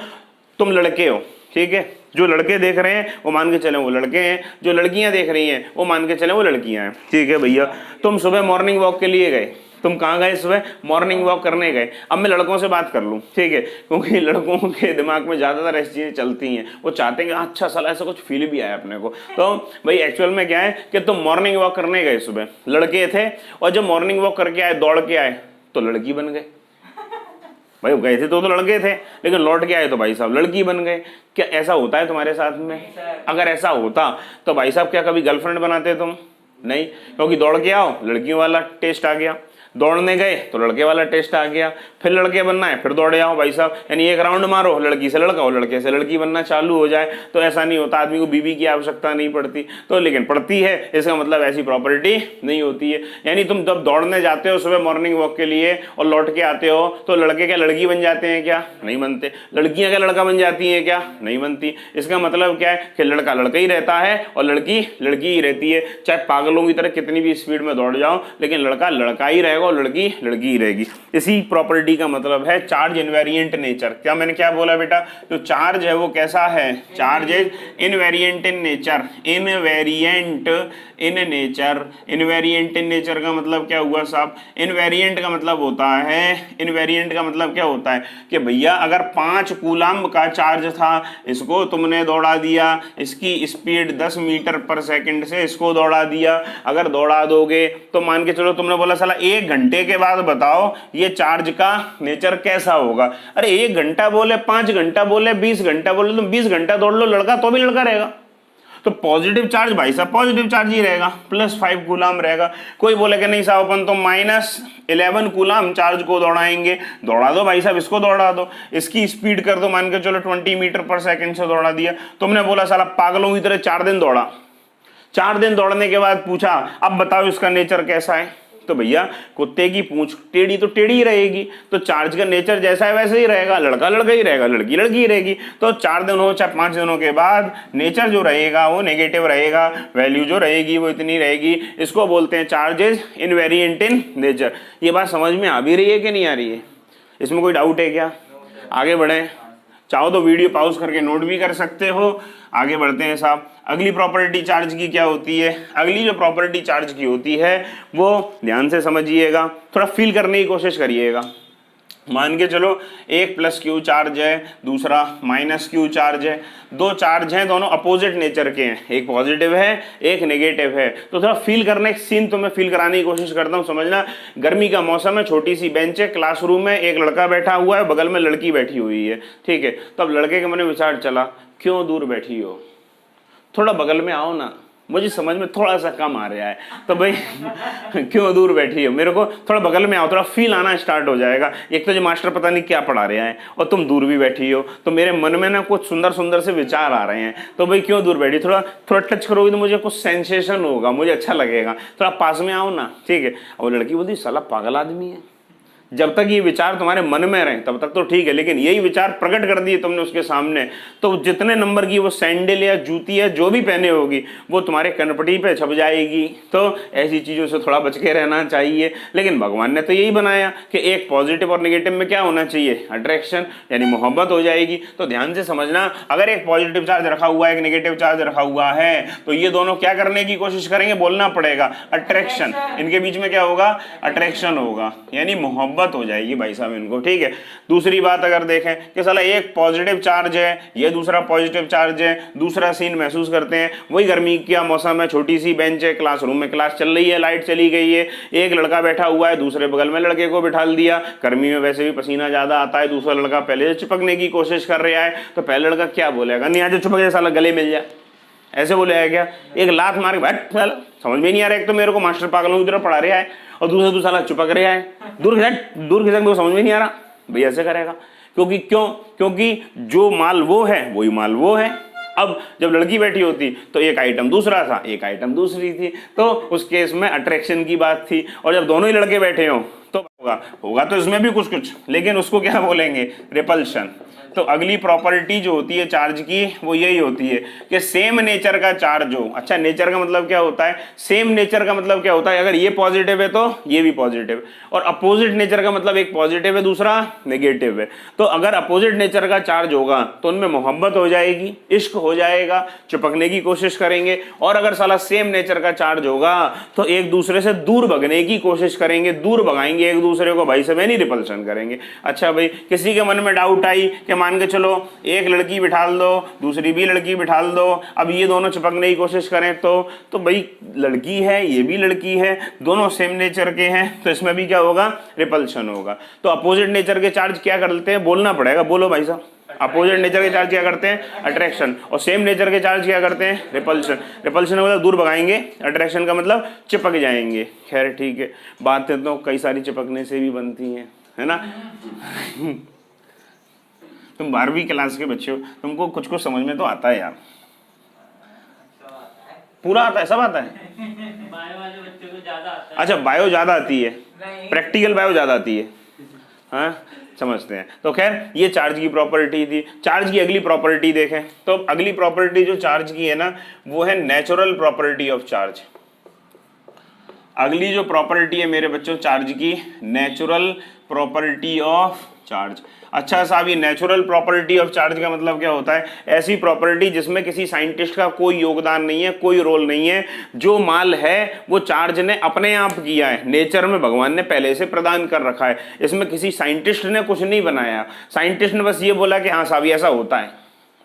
तुम लड़के हो, ठीक है, जो लड़के देख रहे हैं वो मान के चले वो लड़के हैं, जो लड़कियां देख रही हैं वो मान के चले वो लड़कियां हैं, ठीक है भैया। तुम सुबह मॉर्निंग वॉक के लिए गए, तुम कहाँ गए? सुबह मॉर्निंग वॉक करने गए। अब मैं लड़कों से बात कर लूँ, ठीक है, क्योंकि लड़कों के दिमाग में ज़्यादातर ऐसी चीज़ें चलती हैं, वो चाहते हैं कि अच्छा साला ऐसा कुछ फील भी आया अपने को। तो भाई एक्चुअल में क्या है कि तुम मॉर्निंग वॉक करने गए, सुबह लड़के थे, और जब मॉर्निंग वॉक करके आए, दौड़ के आए, तो लड़की बन गए। भाई गए थे तो लड़के थे, लेकिन लौट के आए तो भाई साहब लड़की बन गए। क्या ऐसा होता है तुम्हारे साथ में? अगर ऐसा होता तो भाई साहब क्या कभी गर्लफ्रेंड बनाते तुम? नहीं, क्योंकि दौड़ के आओ लड़कियों वाला टेस्ट आ गया, दौड़ने गए तो लड़के वाला टेस्ट आ गया, फिर लड़के बनना है फिर दौड़े आओ भाई साहब, यानी एक राउंड मारो लड़की से लड़का हो, लड़के से लड़की बनना चालू हो जाए। तो ऐसा नहीं होता, आदमी को बीबी की आवश्यकता नहीं पड़ती, तो लेकिन पड़ती है, इसका मतलब ऐसी प्रॉपर्टी नहीं होती है। यानी तुम जब दौड़ने जाते हो सुबह मॉर्निंग वॉक के लिए और लौट के आते हो तो लड़के क्या लड़की बन जाते हैं क्या? नहीं बनते। लड़कियां क्या लड़का बन जाती हैं क्या? नहीं बनती। इसका मतलब क्या है कि लड़का लड़का ही रहता है और लड़की लड़की ही रहती है, चाहे पागलों की तरह कितनी भी स्पीड में दौड़ जाओ, लेकिन लड़का लड़का ही रहेगा और लड़की लड़की ही रहेगी। इसी प्रॉपर्टी का मतलब है चार्ज इनवेरिएंट नेचर। क्या मैंने क्या बोला बेटा? जो चार्ज है वो कैसा है? Charge is invariant in nature. Invariant in nature, invariant in nature का मतलब क्या हुआ साहब? इनवेरिएंट का मतलब होता है, इनवेरिएंट का मतलब क्या होता है कि भैया अगर 5 कूलम्ब का चार्ज था, इसको तुमने दौड़ा दिया, इसकी स्पीड 10 मीटर पर सेकंड से इसको दौड़ा दिया, अगर दौड़ा दोगे तो मान के चलो तुमने बोला साला 1 घंटे के बाद बताओ ये चार्ज का नेचर कैसा होगा। अरे 1 घंटा बोले, 5 घंटा बोले, 20 घंटा बोले, तुम 20 घंटा दौड़ लो लड़का तो भी लड़का रहेगा। तो पॉजिटिव चार्ज भाई साहब पॉजिटिव चार्ज ही रहेगा, +5 कूलम रहेगा। कोई बोले कि नहीं साहब अपन तो -11 कूलम चार्ज को दौड़ाएंगे, दौड़ा दो भाई साहब, इसको दौड़ा दो, इसकी स्पीड कर दो मान के चलो 20 मीटर पर सेकंड से दौड़ा दिया। तुमने बोला साला पागलों की तरह 4 दिन दौड़ा, 4 दिन दौड़ने के बाद पूछा अब बताओ इसका नेचर कैसा है? तो भैया कुत्ते की पूंछ टेढ़ी तो टेढ़ी ही रहेगी, तो चार्ज का नेचर जैसा है वैसे ही रहेगा, लड़का लड़का ही रहेगा, लड़की लड़की ही रहेगी। तो 4 दिन हो चाहे 5 दिनों के बाद नेचर जो रहेगा वो नेगेटिव रहेगा, वैल्यू जो रहेगी वो इतनी रहेगी। इसको बोलते हैं चार्जेस इनवेरिएंट इन नेचर। ये बात समझ में आ भी रही है कि नहीं आ रही है? इसमें कोई डाउट है क्या? आगे बढ़े, चाहो तो वीडियो पॉज करके नोट भी कर सकते हो। आगे बढ़ते हैं साहब। अगली प्रॉपर्टी चार्ज की क्या होती है? अगली जो प्रॉपर्टी चार्ज की होती है वो ध्यान से समझिएगा, थोड़ा फील करने की कोशिश करिएगा। मान के चलो एक +Q चार्ज है, दूसरा -Q चार्ज है। 2 चार्ज हैं, दोनों अपोजिट नेचर के हैं, एक पॉजिटिव है एक नेगेटिव है। तो थोड़ा फील करने सीन तो मैं फील कराने की कोशिश करता हूँ। समझना, गर्मी का मौसम है, छोटी सी बेंच है, क्लासरूम में एक लड़का बैठा हुआ है, बगल में लड़की बैठी हुई है, ठीक है। तो अब लड़के के मन में विचार चला, क्यों दूर बैठी हो, थोड़ा बगल में आओ ना, मुझे समझ में थोड़ा सा कम आ रहा है, तो भाई क्यों दूर बैठी हो, मेरे को थोड़ा बगल में आओ, थोड़ा फील आना स्टार्ट हो जाएगा। एक तो जो मास्टर पता नहीं क्या पढ़ा रहे हैं और तुम दूर भी बैठी हो, तो मेरे मन में ना कुछ सुंदर सुंदर से विचार आ रहे हैं, तो भाई क्यों दूर बैठी, थोड़ा थोड़ा टच करोगे तो मुझे कुछ सेंसेशन होगा, मुझे अच्छा लगेगा, थोड़ा पास में आओ ना, ठीक है। और लड़की बोलती साला पागल आदमी है। जब तक ये विचार तुम्हारे मन में रहे तब तक तो ठीक है, लेकिन यही विचार प्रकट कर दिए तुमने उसके सामने, तो जितने नंबर की वो सैंडल या जूती है जो भी पहने होगी वो तुम्हारे कनपटी पे छप जाएगी। तो ऐसी चीज़ों से थोड़ा बच के रहना चाहिए। लेकिन भगवान ने तो यही बनाया कि एक पॉजिटिव और नेगेटिव में क्या होना चाहिए, अट्रैक्शन, यानी मोहब्बत हो जाएगी। तो ध्यान से समझना, अगर एक पॉजिटिव चार्ज रखा हुआ है एक नेगेटिव चार्ज रखा हुआ है तो ये दोनों क्या करने की कोशिश करेंगे, बोलना पड़ेगा अट्रैक्शन, इनके बीच में क्या होगा, अट्रैक्शन होगा, यानी मोहब्बत हो जाएगी भाई साहब इनको, ठीक है। दूसरी बात अगर देखें कि साला एक पॉजिटिव चार्ज है ये दूसरा पॉजिटिव चार्ज है, दूसरा सीन महसूस करते हैं, वही गर्मी का मौसम है, छोटी सी बेंच है, क्लासरूम में क्लास चल रही है, लाइट चली गई है, एक लड़का बैठा हुआ है, दूसरे बगल में लड़के को बिठा दिया, गर्मी में वैसे भी पसीना ज्यादा आता है, दूसरा लड़का पहले से चिपकने की कोशिश कर रहा है, तो पहले लड़का क्या बोलेगा, नहीं आज चिपक जाए साला गले मिल जाए, ऐसे बोलेगा क्या, एक लात मार के बैठ, समझ में नहीं आ रहा, एक तो मेरे को मास्टर पागलों की तरह पढ़ा रहा है और दूसरा तू साला चिपक रहा है, दूर खिसक मेरे को समझ में नहीं आ रहा, भैया ऐसे करेगा। क्योंकि जो माल वो है वही माल वो है। अब जब लड़की बैठी होती तो एक आइटम दूसरा था, एक आइटम दूसरी थी, तो उस केस में अट्रैक्शन की बात थी। और जब दोनों ही लड़के बैठे हो तो होगा तो इसमें भी कुछ, लेकिन उसको क्या बोलेंगे, रिपल्शन। तो अगली प्रॉपर्टी जो होती है चार्ज की वो यही होती है कि सेम नेचर का चार्ज हो। अच्छा, नेचर का मतलब क्या होता है, सेम नेचर का मतलब क्या होता है, अगर ये पॉजिटिव है तो ये भी पॉजिटिव, और अपोजिट नेचर का मतलब एक पॉजिटिव है दूसरा नेगेटिव है। तो अगर अपोजिट नेचर का चार्ज होगा तो उनमें मोहब्बत हो जाएगी, इश्क हो जाएगा, चिपकने की कोशिश करेंगे। और अगर साला सेम नेचर का चार्ज होगा तो एक दूसरे से दूर भगने की कोशिश करेंगे, दूर भगाएंगे एक दूसरे को, भाई सब नहीं रिपल्शन करेंगे। अच्छा भाई, किसी के मन में डाउट आई कि मान के चलो एक लड़की बिठाल दो, दूसरी भी लड़की बिठाल दो, अब ये दोनों चिपकने की कोशिश करें तो भाई लड़की है ये भी लड़की है, दोनों सेम नेचर के हैं, तो इसमें भी क्या होगा, रिपल्शन होगा। तो अपोजिट नेचर के चार्ज क्या कर लेते हैं, बोलना पड़ेगा, बोलो भाई साहब, अपोजिट नेचर के चार्ज क्या करते हैं, अट्रैक्शन, और सेम नेचर के चार्ज क्या करते हैं, रिपल्शन। रिपल्शन का मतलब दूर भगाएंगे, अट्रैक्शन का मतलब चिपक जाएंगे। खैर ठीक है, बातें तो कई सारी चिपकने से भी बनती हैं, है ना। तुम 12वीं क्लास के बच्चे हो, तुमको कुछ कुछ समझ में तो आता है यार, पूरा आता है, सब आता है। बायो वाले बच्चों को ज्यादा आता है। अच्छा, बायो ज्यादा आती है, प्रैक्टिकल बायो ज्यादा आती है, हाँ समझते हैं। तो खैर ये चार्ज की प्रॉपर्टी थी। चार्ज की अगली प्रॉपर्टी देखें तो अगली प्रॉपर्टी जो चार्ज की है ना, वो है नेचुरल प्रॉपर्टी ऑफ चार्ज। अगली जो प्रॉपर्टी है मेरे बच्चों चार्ज की, नेचुरल प्रॉपर्टी ऑफ चार्ज। अच्छा साहब, ये नेचुरल प्रॉपर्टी ऑफ चार्ज का मतलब क्या होता है, ऐसी प्रॉपर्टी जिसमें किसी साइंटिस्ट का कोई योगदान नहीं है, कोई रोल नहीं है, जो माल है वो चार्ज ने अपने आप किया है, नेचर में भगवान ने पहले से प्रदान कर रखा है, इसमें किसी साइंटिस्ट ने कुछ नहीं बनाया। साइंटिस्ट ने बस ये बोला कि हाँ साहब ऐसा होता है,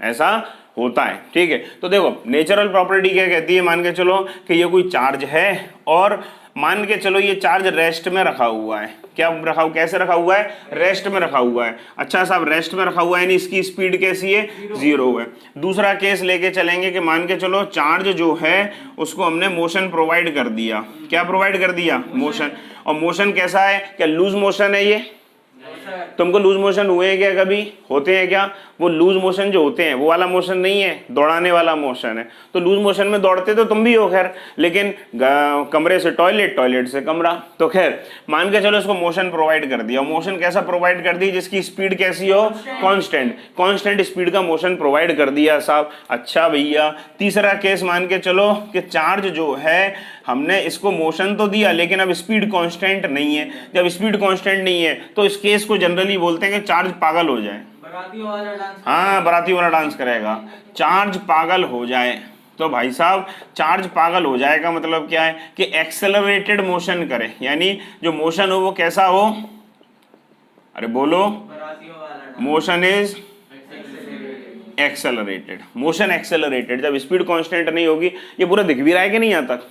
ऐसा होता है, ठीक है। तो देखो नेचुरल प्रॉपर्टी क्या कहती है, मान के चलो कि ये कोई चार्ज है और मान के चलो ये चार्ज रेस्ट में रखा हुआ है। क्या रखा हुआ, कैसे रखा हुआ है, रेस्ट में रखा हुआ है। अच्छा साहब, रेस्ट में रखा हुआ है यानी इसकी स्पीड कैसी है, 0 है। दूसरा केस लेके चलेंगे कि मान के चलो चार्ज जो है उसको हमने मोशन प्रोवाइड कर दिया। क्या प्रोवाइड कर दिया, मोशन। और मोशन कैसा है, क्या लूज मोशन है ये, तुमको लूज मोशन हुए हैं क्या, कभी होते हैं क्या। वो लूज मोशन जो होते हैं वो वाला मोशन नहीं है, दौड़ाने वाला मोशन है। तो लूज मोशन में दौड़ते तो तुम भी हो खैर, लेकिन कमरे से टॉयलेट, टॉयलेट से कमरा। तो खैर मान के चलो इसको मोशन प्रोवाइड कर दिया। मोशन कैसा प्रोवाइड कर दी, जिसकी स्पीड कैसी हो, कांस्टेंट, कांस्टेंट स्पीड का मोशन प्रोवाइड कर दिया साहब। अच्छा भैया, तीसरा केस मान के चलो कि चार्ज जो है हमने इसको मोशन तो दिया लेकिन अब स्पीड कांस्टेंट नहीं है। जब स्पीड कांस्टेंट नहीं है तो इस केस को जनरली बोलते हैं कि चार्ज पागल हो जाए। हाँ, बराती वाला डांस करेगा, चार्ज पागल हो जाए। तो भाई साहब चार्ज पागल हो जाए का मतलब क्या है कि एक्सेलरेटेड मोशन करे, यानी जो मोशन हो वो कैसा हो, अरे बोलो, motion is accelerated, motion accelerated. जब स्पीड कांस्टेंट नहीं होगी, ये पूरा दिख भी रहा है कि नहीं यहाँ तक,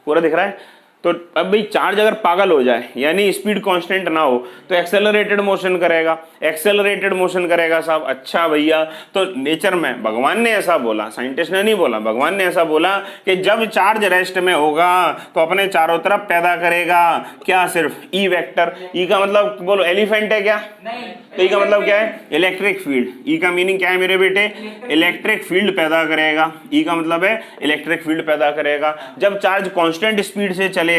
पूरा दिख रहा है। तो अब भाई चार्ज अगर पागल हो जाए यानी स्पीड कांस्टेंट ना हो तो एक्सेलरेटेड मोशन करेगा, एक्सेलरेटेड मोशन करेगा साहब। अच्छा भैया, तो नेचर में भगवान ने ऐसा बोला, साइंटिस्ट ने नहीं बोला, भगवान ने ऐसा बोला कि जब चार्ज रेस्ट में होगा तो अपने चारों तरफ पैदा करेगा क्या, सिर्फ ई वेक्टर। ई का मतलब बोलो एलिफेंट है क्या, तो ई का मतलब क्या है, इलेक्ट्रिक फील्ड। ई का मीनिंग क्या है मेरे बेटे, इलेक्ट्रिक फील्ड पैदा करेगा। ई का मतलब है इलेक्ट्रिक फील्ड पैदा करेगा। जब चार्ज कांस्टेंट स्पीड से चलेगा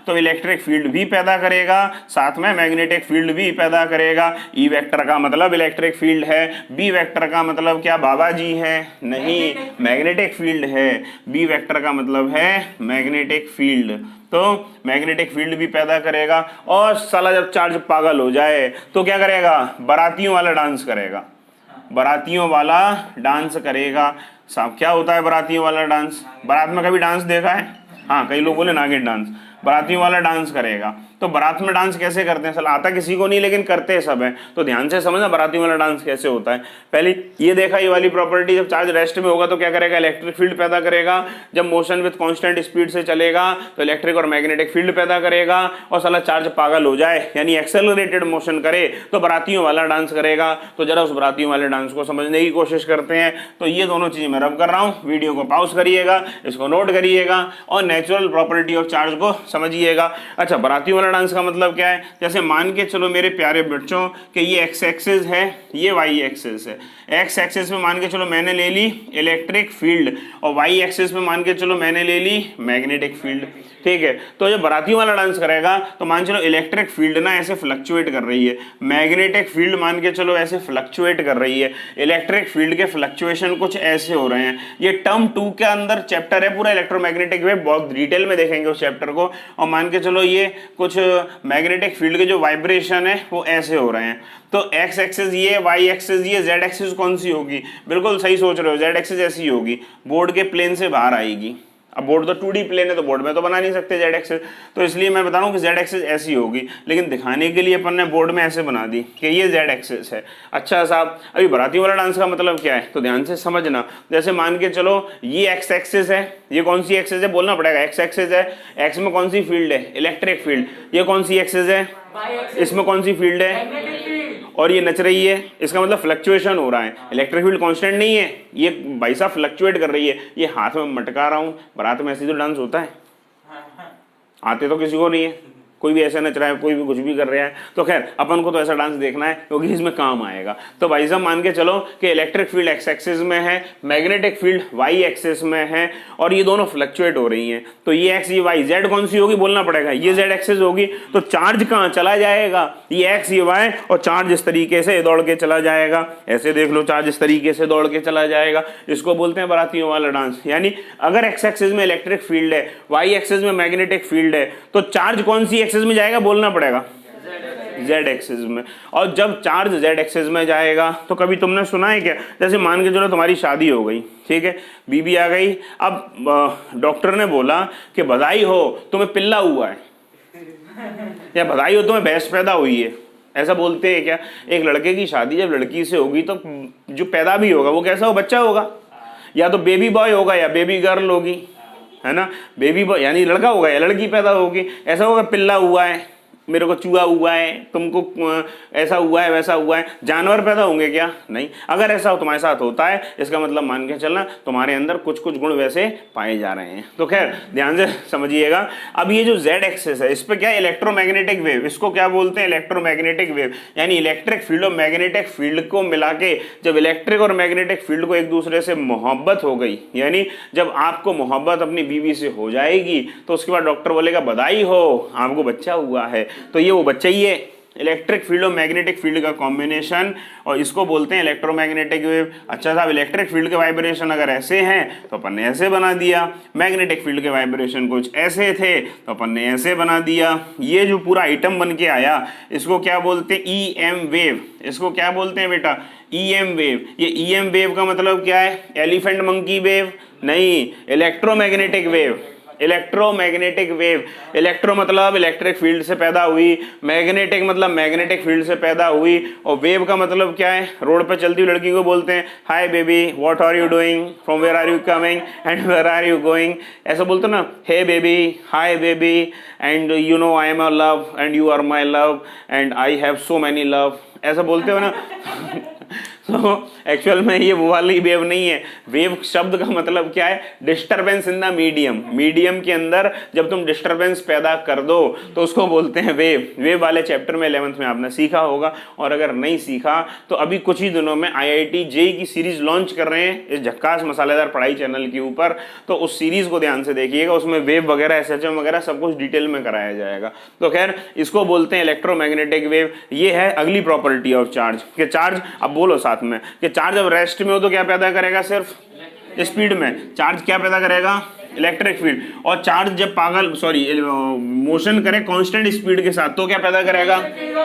तो इलेक्ट्रिक फील्ड भी पैदा करेगा, साथ में मैग्नेटिक फील्ड भी पैदा करेगा। ई वेक्टर का मतलब इलेक्ट्रिक फील्ड है, बी वेक्टर का मतलब क्या बाबा जी है, नहीं मैग्नेटिक फील्ड है। बी वेक्टर का मतलब है मैग्नेटिक फील्ड, तो मैग्नेटिक फील्ड भी पैदा करेगा। और साला जब चार्ज पागल हो जाए तो क्या करेगा, बारातियों वाला डांस करेगा, बारातियों वाला डांस करेगा। साहब क्या होता है बारातियों वाला डांस, बारात में कभी डांस देखा है, हाँ कई लोग बोले नागिन डांस, बारातियों वाला डांस करेगा। तो बारात में डांस कैसे करते हैं, साला आता किसी को नहीं लेकिन करते हैं सब हैं। तो ध्यान से समझना बारातियों वाला डांस कैसे होता है। पहले ये देखा, ये वाली प्रॉपर्टी, जब चार्ज रेस्ट में होगा तो क्या करेगा, इलेक्ट्रिक फील्ड पैदा करेगा। जब मोशन विद कांस्टेंट स्पीड से चलेगा तो इलेक्ट्रिक और मैग्नेटिक फील्ड पैदा करेगा। और साला चार्ज पागल हो जाए यानी एक्सेलरेटेड मोशन करे तो बारातियों वाला डांस करेगा। तो जरा उस बारातियों वाले डांस को समझने की कोशिश करते हैं। तो ये दोनों चीजें मैं रब कर रहा हूँ, वीडियो को पॉज करिएगा, इसको नोट करिएगा और नेचुरल प्रॉपर्टी ऑफ चार्ज को समझिएगा। अच्छा, बारातियों वाला डांस का मतलब क्या है, जैसे मान के चलो मेरे प्यारे बच्चों कि ये एक्स एक्सिस है, ये वाई एक्सिस है। एक्स एक्सिस में मान के चलो मैंने ले ली इलेक्ट्रिक फील्ड और वाई एक्सिस में मान के चलो मैंने ले ली मैग्नेटिक फील्ड, ठीक है। तो जब बारातियों वाला डांस करेगा तो मान चलो इलेक्ट्रिक फील्ड ना ऐसे फ्लक्चुएट कर रही है, मैग्नेटिक फील्ड मान के चलो ऐसे फ्लक्चुएट कर रही है, इलेक्ट्रिक फील्ड के फ्लक्चुएशन कुछ ऐसे हो रहे हैं। ये टर्म 2 के अंदर चैप्टर है पूरा इलेक्ट्रोमैग्नेटिक वेव, बहुत डिटेल में देखेंगे उस चैप्टर को। और मान के चलो ये कुछ मैग्नेटिक फील्ड के जो वाइब्रेशन है वो ऐसे हो रहे हैं। तो एक्स एक्सिस ये, वाई एक्सिस ये, जेड एक्सिस कौन सी होगी, बिल्कुल सही सोच रहे हो, जेड एक्सिस ऐसी होगी, बोर्ड के प्लेन से बाहर आएगी। अब बोर्ड तो 2D प्लेन है तो बोर्ड में तो बना नहीं सकते जेड एक्सिस, तो इसलिए मैं बता रहा हूँ कि जेड एक्सिस ऐसी होगी। लेकिन दिखाने के लिए अपन ने बोर्ड में ऐसे बना दी कि ये जेड एक्सिस है। अच्छा साहब, अभी बाराती वाला डांस का मतलब क्या है, तो ध्यान से समझना। जैसे मान के चलो ये एक्स एक्सिस है, ये कौन सी एक्सिस है बोलना पड़ेगा, एक्स एक्सिस है, एक्स में कौन सी फील्ड है, इलेक्ट्रिक फील्ड। ये कौन सी एक्सिस है, इसमें कौन सी फील्ड है, और ये नच रही है, इसका मतलब फ्लक्चुएशन हो रहा है, इलेक्ट्रिक फील्ड कांस्टेंट नहीं है, ये भाई साहब फ्लक्चुएट कर रही है। ये हाथ में मटका रहा हूँ, बारात में ऐसे तो डांस होता है, आते तो किसी को नहीं है, कोई भी ऐसा नच रहा है, कोई भी कुछ भी कर रहा है, तो खैर अपन को तो ऐसा डांस देखना है क्योंकि इसमें काम आएगा। तो भाई साहब मान के चलो कि इलेक्ट्रिक फील्ड एक्स एक्सिस में है, मैग्नेटिक फील्ड वाई एक्सिस में है, और ये दोनों फ्लक्चुएट हो रही हैं। तो ये एक्स ये वाई, जेड कौन सी होगी बोलना पड़ेगा, ये जेड एक्सिस होगी। तो चार्ज कहाँ चला जाएगा, ये एक्स ये वाई, और चार्ज इस तरीके से दौड़ के चला जाएगा। ऐसे देख लो, चार्ज इस तरीके से दौड़ के चला जाएगा। इसको बोलते हैं बारातियों वाला डांस। यानी अगर एक्स एक्सिस में इलेक्ट्रिक फील्ड है, वाई एक्सिस में मैग्नेटिक फील्ड है, तो चार्ज कौन सी एक्सिस में जाएगा बोलना पड़ेगा, जेड एक्सिस में। और जब चार्ज जेड एक्सिस में जाएगा तो कभी तुमने सुना है क्या, जैसे मान के चलो तुम्हारी शादी हो गई, ठीक है, बीबी आ गई, अब डॉक्टर ने बोला कि बधाई हो तुम्हें पिल्ला हुआ है, या बधाई हो तुम्हें भैंस पैदा हुई है, ऐसा बोलते हैं क्या। एक लड़के की शादी जब लड़की से होगी तो जो पैदा भी होगा वो कैसा हो, बच्चा होगा, या तो बेबी बॉय होगा या बेबी गर्ल होगी, है ना। बेबी बॉय यानी लड़का होगा या लड़की पैदा होगी। ऐसा होगा पिल्ला हुआ है, मेरे को चूहा हुआ है, तुमको ऐसा हुआ है वैसा हुआ है। जानवर पैदा होंगे क्या, नहीं। अगर ऐसा तुम्हारे साथ होता है, इसका मतलब मान के चलना तुम्हारे अंदर कुछ कुछ गुण वैसे पाए जा रहे हैं। तो खैर ध्यान से समझिएगा। अब ये जो जेड एक्सिस है, इस पर क्या इलेक्ट्रोमैग्नेटिक वेव, इसको क्या बोलते हैं, इलेक्ट्रोमैग्नेटिक वेव। यानी इलेक्ट्रिक फील्ड और मैग्नेटिक फील्ड को मिला के जब इलेक्ट्रिक और मैग्नेटिक फील्ड को एक दूसरे से मोहब्बत हो गई, यानी जब आपको मोहब्बत अपनी बीवी से हो जाएगी, तो उसके बाद डॉक्टर बोलेगा बधाई हो आपको बच्चा हुआ है। तो ये वो बच्चा ही है, इलेक्ट्रिक फील्ड और मैग्नेटिक फील्ड का कॉम्बिनेशन, और इसको बोलते हैं इलेक्ट्रोमैग्नेटिक वेव। अच्छा साहब, इलेक्ट्रिक फील्ड के वाइब्रेशन अगर ऐसे हैं तो अपन ने ऐसे बना दिया, मैग्नेटिक फील्ड के वाइब्रेशन कुछ ऐसे थे तो अपन ने ऐसे बना दिया। ये जो पूरा आइटम बन के आया, इसको क्या बोलते हैं, ई एम वेव। इसको क्या बोलते हैं बेटा, ई एम वेव। ये ई एम वेव का मतलब क्या है, एलिफेंट मंकी वेव नहीं, electromagnetic wave. Electromagnetic wave, electro मतलब इलेक्ट्रिक फील्ड से पैदा हुई, मैग्नेटिक मतलब मैग्नेटिक फील्ड से पैदा हुई, और वेव का मतलब क्या है, रोड पे चलती हुई लड़की को बोलते हैं hi baby what are you doing, from where are you coming and where are you going. ऐसा बोलते ना, hey baby, hi baby, and you know I am a love and you are my love and I have so many love, ऐसा बोलते हो ना। तो actual में ये वो वाली वेव नहीं है। वेव शब्द का मतलब क्या है, disturbance in the medium. Medium के अंदर जब तुम डिस्टरबेंस पैदा कर दो तो उसको बोलते हैं वेव। वेव वाले चैप्टर में 11th में आपने सीखा होगा, और अगर नहीं सीखा तो अभी कुछ ही दिनों में IIT JEE की सीरीज लॉन्च कर रहे हैं इस झक्कास मसालेदार पढ़ाई चैनल के ऊपर। तो उस सीरीज को ध्यान से देखिएगा, उसमें वेव वगैरह SHM वगैरह सब कुछ डिटेल में कराया जाएगा। तो खैर इसको बोलते हैं इलेक्ट्रोमैग्नेटिक वेव। ये है अगली प्रॉपर्टी ऑफ चार्ज कि चार्ज, अब बोलो साथ में कि चार्ज अब रेस्ट में हो तो क्या पैदा करेगा, सिर्फ स्पीड में चार्ज क्या पैदा करेगा, इलेक्ट्रिक फील्ड। और चार्ज जब मोशन करे कांस्टेंट स्पीड के साथ तो क्या पैदा करेगा,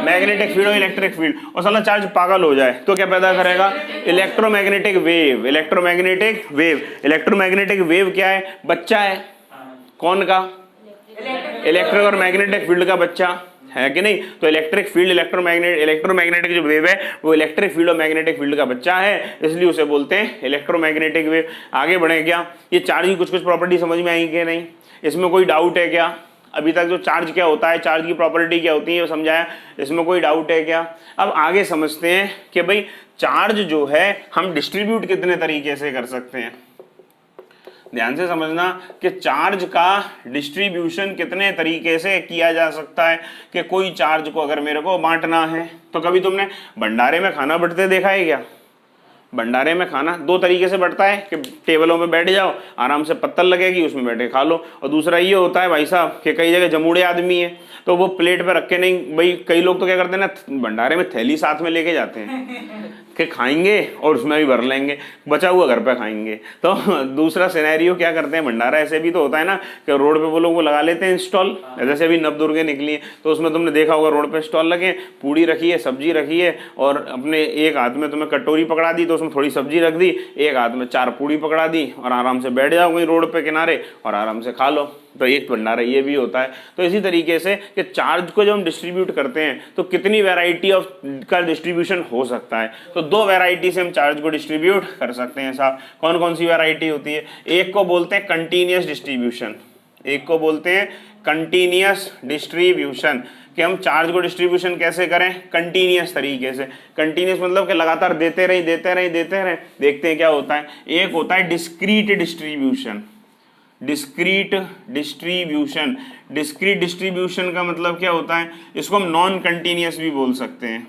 मैग्नेटिक फील्ड और इलेक्ट्रिक फील्ड। और साला चार्ज पागल हो जाए तो क्या पैदा करेगा, electromagnetic wave. Electromagnetic wave, electromagnetic wave क्या है, बच्चा है कौन का, इलेक्ट्रिक और मैग्नेटिक फील्ड का बच्चा है कि नहीं। तो इलेक्ट्रिक फील्ड इलेक्ट्रोमैग्नेटिक जो वेव है वो इलेक्ट्रिक फील्ड और मैग्नेटिक फील्ड का बच्चा है, इसलिए उसे बोलते हैं इलेक्ट्रोमैग्नेटिक वेव। आगे बढ़े क्या, ये चार्ज की कुछ कुछ प्रॉपर्टी समझ में आई कि नहीं, इसमें कोई डाउट है क्या। अभी तक जो चार्ज क्या होता है, चार्ज की प्रॉपर्टी क्या होती है वो समझाया, इसमें कोई डाउट है क्या। अब आगे समझते हैं कि भाई चार्ज जो है हम डिस्ट्रीब्यूट कितने तरीके से कर सकते हैं। ध्यान से समझना कि चार्ज का डिस्ट्रीब्यूशन कितने तरीके से किया जा सकता है। कि कोई चार्ज को अगर मेरे को बांटना है, तो कभी तुमने भंडारे में खाना बंटते देखा है क्या। भंडारे में खाना दो तरीके से बढ़ता है कि टेबलों पे बैठ जाओ, आराम से पत्तल लगेगी, उसमें बैठे खा लो। और दूसरा ये होता है भाई साहब कि कई जगह जमूड़े आदमी है तो वो प्लेट पे रख के नहीं, भाई कई लोग तो क्या करते हैं ना, भंडारे में थैली साथ में लेके जाते हैं कि खाएंगे और उसमें भी भर लेंगे, बचा हुआ घर पे खाएंगे। तो दूसरा सिनेरियो क्या करते हैं, भंडारा ऐसे भी तो होता है ना कि रोड पे वो लोग वो लगा लेते हैं स्टॉल। जैसे अभी नवदुर्गे निकली है तो उसमें तुमने देखा होगा रोड पे स्टॉल लगे, पूड़ी रखी है, सब्जी रखी है, और अपने एक हाथ में तुम्हें कटोरी पकड़ा दी तो उसमें थोड़ी सब्जी रख दी, एक हाथ में 4 पूड़ी पकड़ा दी, और आराम से बैठ जाओ वहीं रोड पे किनारे और आराम से खा लो। तो एक भंडारा ये भी होता है। तो इसी तरीके से कि चार्ज को जब हम डिस्ट्रीब्यूट करते हैं तो कितनी वैरायटी ऑफ का डिस्ट्रीब्यूशन हो सकता है। तो 2 वैरायटी से हम चार्ज को डिस्ट्रीब्यूट कर सकते हैं साहब। कौन कौन सी वैरायटी होती है, एक को बोलते हैं कंटिन्यूअस डिस्ट्रीब्यूशन, एक को बोलते हैं कंटिन्यूअस डिस्ट्रीब्यूशन, कि हम चार्ज को डिस्ट्रीब्यूशन कैसे करें, कंटिन्यूअस तरीके से। कंटिन्यूअस मतलब कि लगातार देते रहे। देखते हैं क्या होता है। एक होता है डिस्क्रीट डिस्ट्रीब्यूशन। डिस्क्रीट डिस्ट्रीब्यूशन का मतलब क्या होता है, इसको हम नॉन कंटिन्यूअस भी बोल सकते हैं,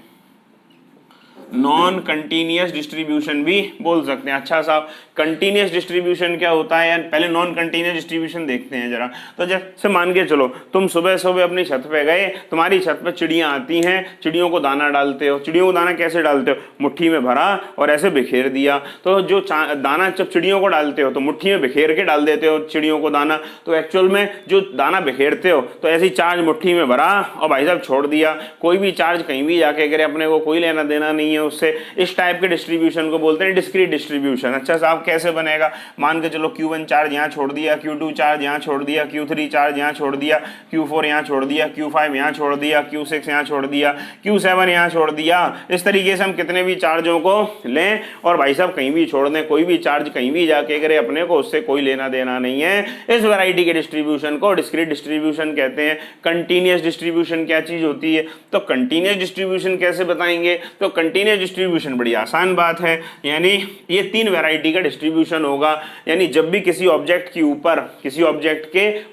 नॉन कंटिन्यूअस डिस्ट्रीब्यूशन भी बोल सकते हैं। अच्छा साहब, कंटिन्यूअस डिस्ट्रीब्यूशन क्या होता है यार, पहले नॉन कंटिन्यूअस डिस्ट्रीब्यूशन देखते हैं जरा। तो जैसे मान के चलो तुम सुबह सुबह अपनी छत पे गए, तुम्हारी छत पे चिड़ियाँ आती हैं, चिड़ियों को दाना डालते हो। चिड़ियों को दाना कैसे डालते हो, मुट्ठी में भरा और ऐसे बिखेर दिया। तो जो दाना जब चिड़ियों को डालते हो तो मुट्ठी में बिखेर के डाल देते हो चिड़ियों को दाना, तो एक्चुअल में जो दाना बिखेरते हो तो ऐसी चार्ज मुट्ठी में भरा और भाई साहब छोड़ दिया। कोई भी चार्ज कहीं भी जाके गिरे, अपने को कोई लेना देना नहीं है उससे। इस टाइप के डिस्ट्रीब्यूशन को बोलते हैं डिस्क्रीट डिस्ट्रीब्यूशन। अच्छा साहब, कैसे बनेगा, मान के चलो Q1 चार्ज यहाँ छोड़ दिया, Q2 चार्ज यहाँ छोड़ दिया, Q3 चार्ज यहाँ छोड़ दिया, Q4 यहाँ छोड़ दिया, Q5 यहाँ छोड़ दिया, Q6 यहाँ छोड़ दिया, Q7 यहाँ छोड़ दिया। इस तरीके से हम कितने भी चार्जों को लें और भाई साहब कहीं भी छोड़ दें, कोई भी चार्ज कहीं भी जाके गिरे, अपने को उससे कोई लेना देना नहीं है। इस वैरायटी के डिस्ट्रीब्यूशन को डिस्क्रीट डिस्ट्रीब्यूशन कहते हैं। कंटिन्यूअस डिस्ट्रीब्यूशन क्या चीज होती है, तो कंटिन्यूअस डिस्ट्रीब्यूशन कैसे बताएंगे, तो कंटिन्यूअस डिस्ट्रीब्यूशन बड़ी आसान बात है, यानी ये 3 वैरायटी का डिस्ट्रीब्यूशन होगा। यानी जब भी किसी ऑब्जेक्ट के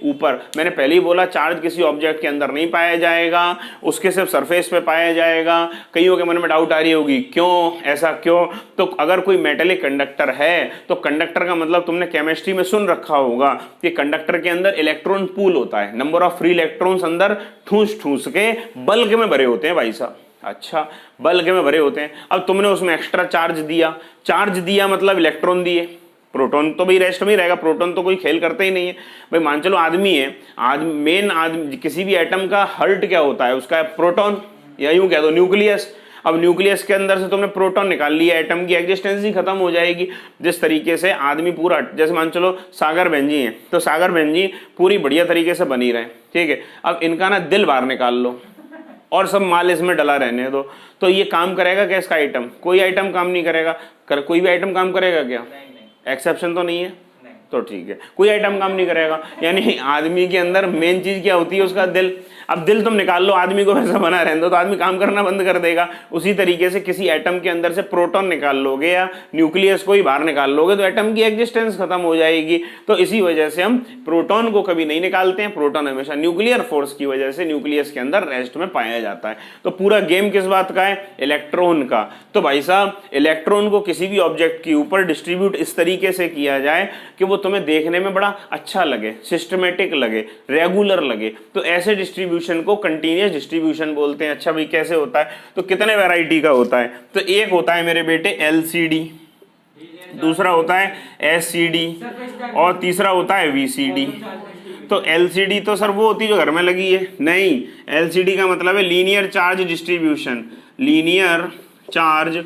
ऊपर, मैंने पहले ही बोला चार्ज किसी ऑब्जेक्ट के अंदर नहीं पाया जाएगा, उसके सिर्फ सरफेस पे पाया जाएगा। कईयों के मन में डाउट आ रही होगी, क्यों, ऐसा क्यों? तो अगर कोई मेटेलिक कंडक्टर है तो कंडक्टर का मतलब तुमने केमिस्ट्री में सुन रखा होगा कि कंडक्टर के अंदर इलेक्ट्रॉन पूल होता है, नंबर ऑफ फ्री इलेक्ट्रॉन्स अंदर ठूस ठूस के बल्क में भरे होते हैं भाई साहब। अच्छा, बल्क में भरे होते हैं। अब तुमने उसमें एक्स्ट्रा चार्ज दिया मतलब इलेक्ट्रॉन दिए। प्रोटॉन तो भाई रेस्ट में ही रहेगा, प्रोटॉन तो कोई खेल करते ही नहीं है भाई। मान चलो आदमी है, मेन किसी भी एटम का हर्ट क्या होता है, उसका प्रोटॉन, या यूं कह दो न्यूक्लियस। अब न्यूक्लियस के अंदर से तुमने प्रोटॉन निकाल लिया, एटम की एग्जिस्टेंस ही खत्म हो जाएगी। जिस तरीके से आदमी पूरा, जैसे मान चलो सागर बहन जी हैं, तो सागर बहन जी पूरी बढ़िया तरीके से बनी रहे, ठीक है। अब इनका ना दिल बाहर निकाल लो और सब माल इसमें डला रहने दो, तो ये काम करेगा क्या इसका आइटम? कोई आइटम काम नहीं करेगा। कोई भी आइटम काम करेगा क्या? एक्सेप्शन तो नहीं है, तो ठीक है, कोई आइटम काम नहीं करेगा। यानी आदमी के अंदर मेन चीज क्या होती है, उसका दिल। अब दिल तुम निकाल लो, आदमी को वैसा बना रहने दो तो आदमी काम करना बंद कर देगा। उसी तरीके से किसी एटम के अंदर से प्रोटॉन निकाल लोगे या न्यूक्लियस को ही बाहर निकाल लोगे तो एटम की एग्जिस्टेंस खत्म हो जाएगी। तो इसी वजह से हम प्रोटॉन को कभी नहीं निकालते हैं। प्रोटॉन हमेशा न्यूक्लियर फोर्स की वजह से न्यूक्लियस के अंदर रेस्ट में पाया जाता है। तो पूरा गेम किस बात का है? इलेक्ट्रॉन का। तो भाई साहब, इलेक्ट्रॉन को किसी भी ऑब्जेक्ट के ऊपर डिस्ट्रीब्यूट इस तरीके से किया जाए कि वो तुम्हें देखने में बड़ा अच्छा लगे, सिस्टमेटिक लगे, रेगुलर लगे। तो ऐसे डिस्ट्रीब्यूशन को कंटीन्यूअस डिस्ट्रीब्यूशन बोलते हैं। अच्छा भाई, कैसे होता है? तो कितने वैरायटी का होता है? तो एक होता है मेरे बेटे LCD, दूसरा होता है SCD और तीसरा होता है VCD। तो LCD तो सर वो होती है जो घर में लगी है, नहीं। LCD का मतलब है linear charge distribution. Linear charge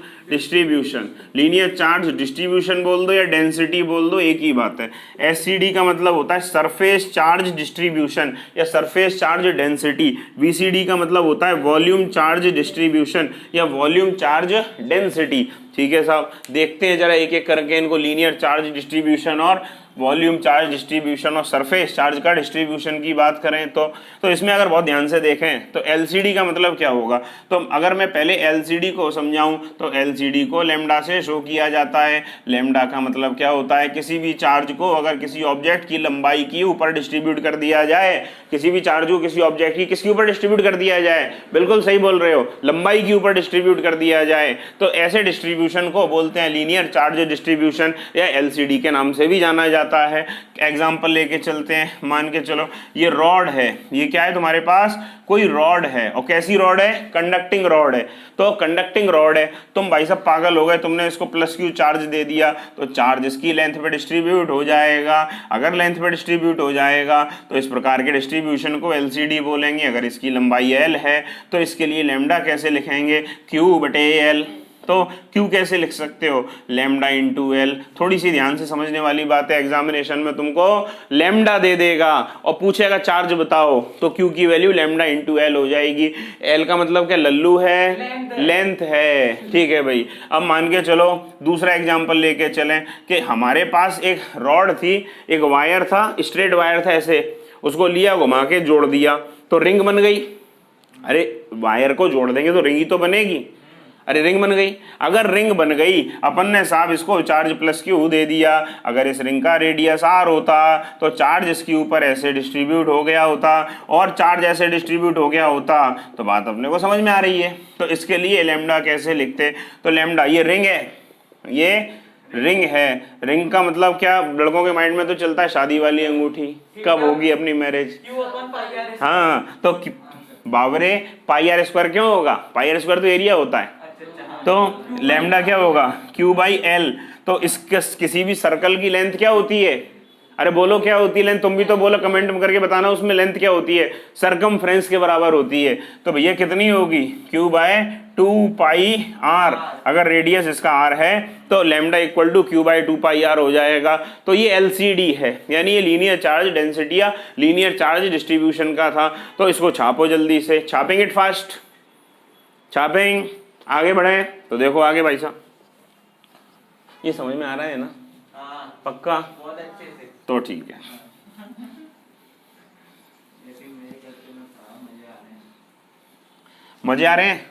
distribution बोल दो या डेंसिटी बोल दो, एक ही बात है। SCD का मतलब होता है सरफेस चार्ज डिस्ट्रीब्यूशन या सरफेस चार्ज डेंसिटी। VCD का मतलब होता है वॉल्यूम चार्ज डिस्ट्रीब्यूशन या वॉल्यूम चार्ज डेंसिटी। ठीक है साहब, देखते हैं जरा एक एक करके इनको, लीनियर चार्ज डिस्ट्रीब्यूशन और वॉल्यूम चार्ज डिस्ट्रीब्यूशन और सरफेस चार्ज का डिस्ट्रीब्यूशन की बात करें तो इसमें अगर बहुत ध्यान से देखें तो LCD का मतलब क्या होगा। तो अगर मैं पहले LCD को समझाऊं तो LCD को लैम्डा से शो किया जाता है। लैम्डा का मतलब क्या होता है? किसी भी चार्ज को अगर किसी ऑब्जेक्ट की लंबाई के ऊपर डिस्ट्रीब्यूट कर दिया जाए, किसी भी चार्ज को किसी ऑब्जेक्ट की किसके ऊपर डिस्ट्रीब्यूट कर दिया जाए, बिल्कुल सही बोल रहे हो, लंबाई के ऊपर डिस्ट्रीब्यूट कर दिया जाए, तो ऐसे डिस्ट्रीब्यूशन को बोलते हैं लीनियर चार्ज डिस्ट्रीब्यूशन या LCD के नाम से भी जाना जाता है। एग्जाम्पल लेके चलते हैं, मान के चलो ये रॉड है, ये क्या है तुम्हारे पास? कोई रॉड है, और कैसी रॉड है? कंडक्टिंग रॉड है। तो कंडक्टिंग रॉड है, तुम भाई साहब पागल हो गए, तुमने इसको +Q चार्ज दे दिया तो चार्ज इसकी लेंथ पे डिस्ट्रीब्यूट हो जाएगा। अगर लेंथ पे डिस्ट्रीब्यूट हो जाएगा तो इस प्रकार के डिस्ट्रीब्यूशन को LCD बोलेंगे। अगर इसकी लंबाई L है तो इसके लिए लैम्डा कैसे लिखेंगे? Q/L। तो Q कैसे लिख सकते हो? Lambda into L। थोड़ी सी ध्यान से समझने वाली बात है, एग्जामिनेशन में तुमको लैम्डा दे देगा और पूछेगा चार्ज बताओ, तो Q की वैल्यू लैम्डा इंटू L हो जाएगी। L का मतलब क्या? लल्लू है, लेंथ है। ठीक है भाई, अब मान के चलो दूसरा एग्जाम्पल लेके चलें कि हमारे पास एक रॉड थी, एक वायर था, स्ट्रेट वायर था ऐसे, उसको लिया, घुमा के जोड़ दिया तो रिंग बन गई। अरे वायर को जोड़ देंगे तो रिंग ही तो बनेगी। अरे रिंग बन गई। अगर रिंग बन गई, अपन ने साहब इसको चार्ज प्लस क्यू दे दिया। अगर इस रिंग का रेडियस आर होता तो चार्ज इसके ऊपर ऐसे डिस्ट्रीब्यूट हो गया होता, और चार्ज ऐसे डिस्ट्रीब्यूट हो गया होता तो बात अपने को समझ में आ रही है। तो इसके लिए लैम्डा कैसे लिखते, तो लैम्डा, ये रिंग है, ये रिंग है। रिंग का मतलब क्या, लड़कों के माइंड में तो चलता है शादी वाली अंगूठी, कब होगी अपनी मैरिज। हाँ, तो बावरे पाई आर स्क्वायर क्यों होगा, पाई आर स्क्वायर तो एरिया होता है। तो लैम्डा क्या होगा, क्यू बाई एल। तो इस किसी भी सर्कल की लेंथ क्या होती है, अरे बोलो क्या होती है लेंथ, तुम भी तो बोलो, कमेंट में करके बताना उसमें लेंथ क्या होती है, सरकमफ्रेंस के बराबर होती है। तो भैया कितनी होगी, क्यू बाय 2 पाई आर। अगर रेडियस इसका आर है तो lambda equal to Q by 2 pi R हो जाएगा। तो ये एलसीडी है, यानी ये लीनियर चार्ज डेंसिटी या लीनियर चार्ज डिस्ट्रीब्यूशन का था। तो इसको छापो जल्दी से, छापेंगे इट फास्ट, छापेंगे, आगे बढ़े। तो देखो आगे भाई साहब, ये समझ में आ रहा है ना, पक्का, बहुत अच्छे से। तो ठीक है। मजे आ रहे हैं,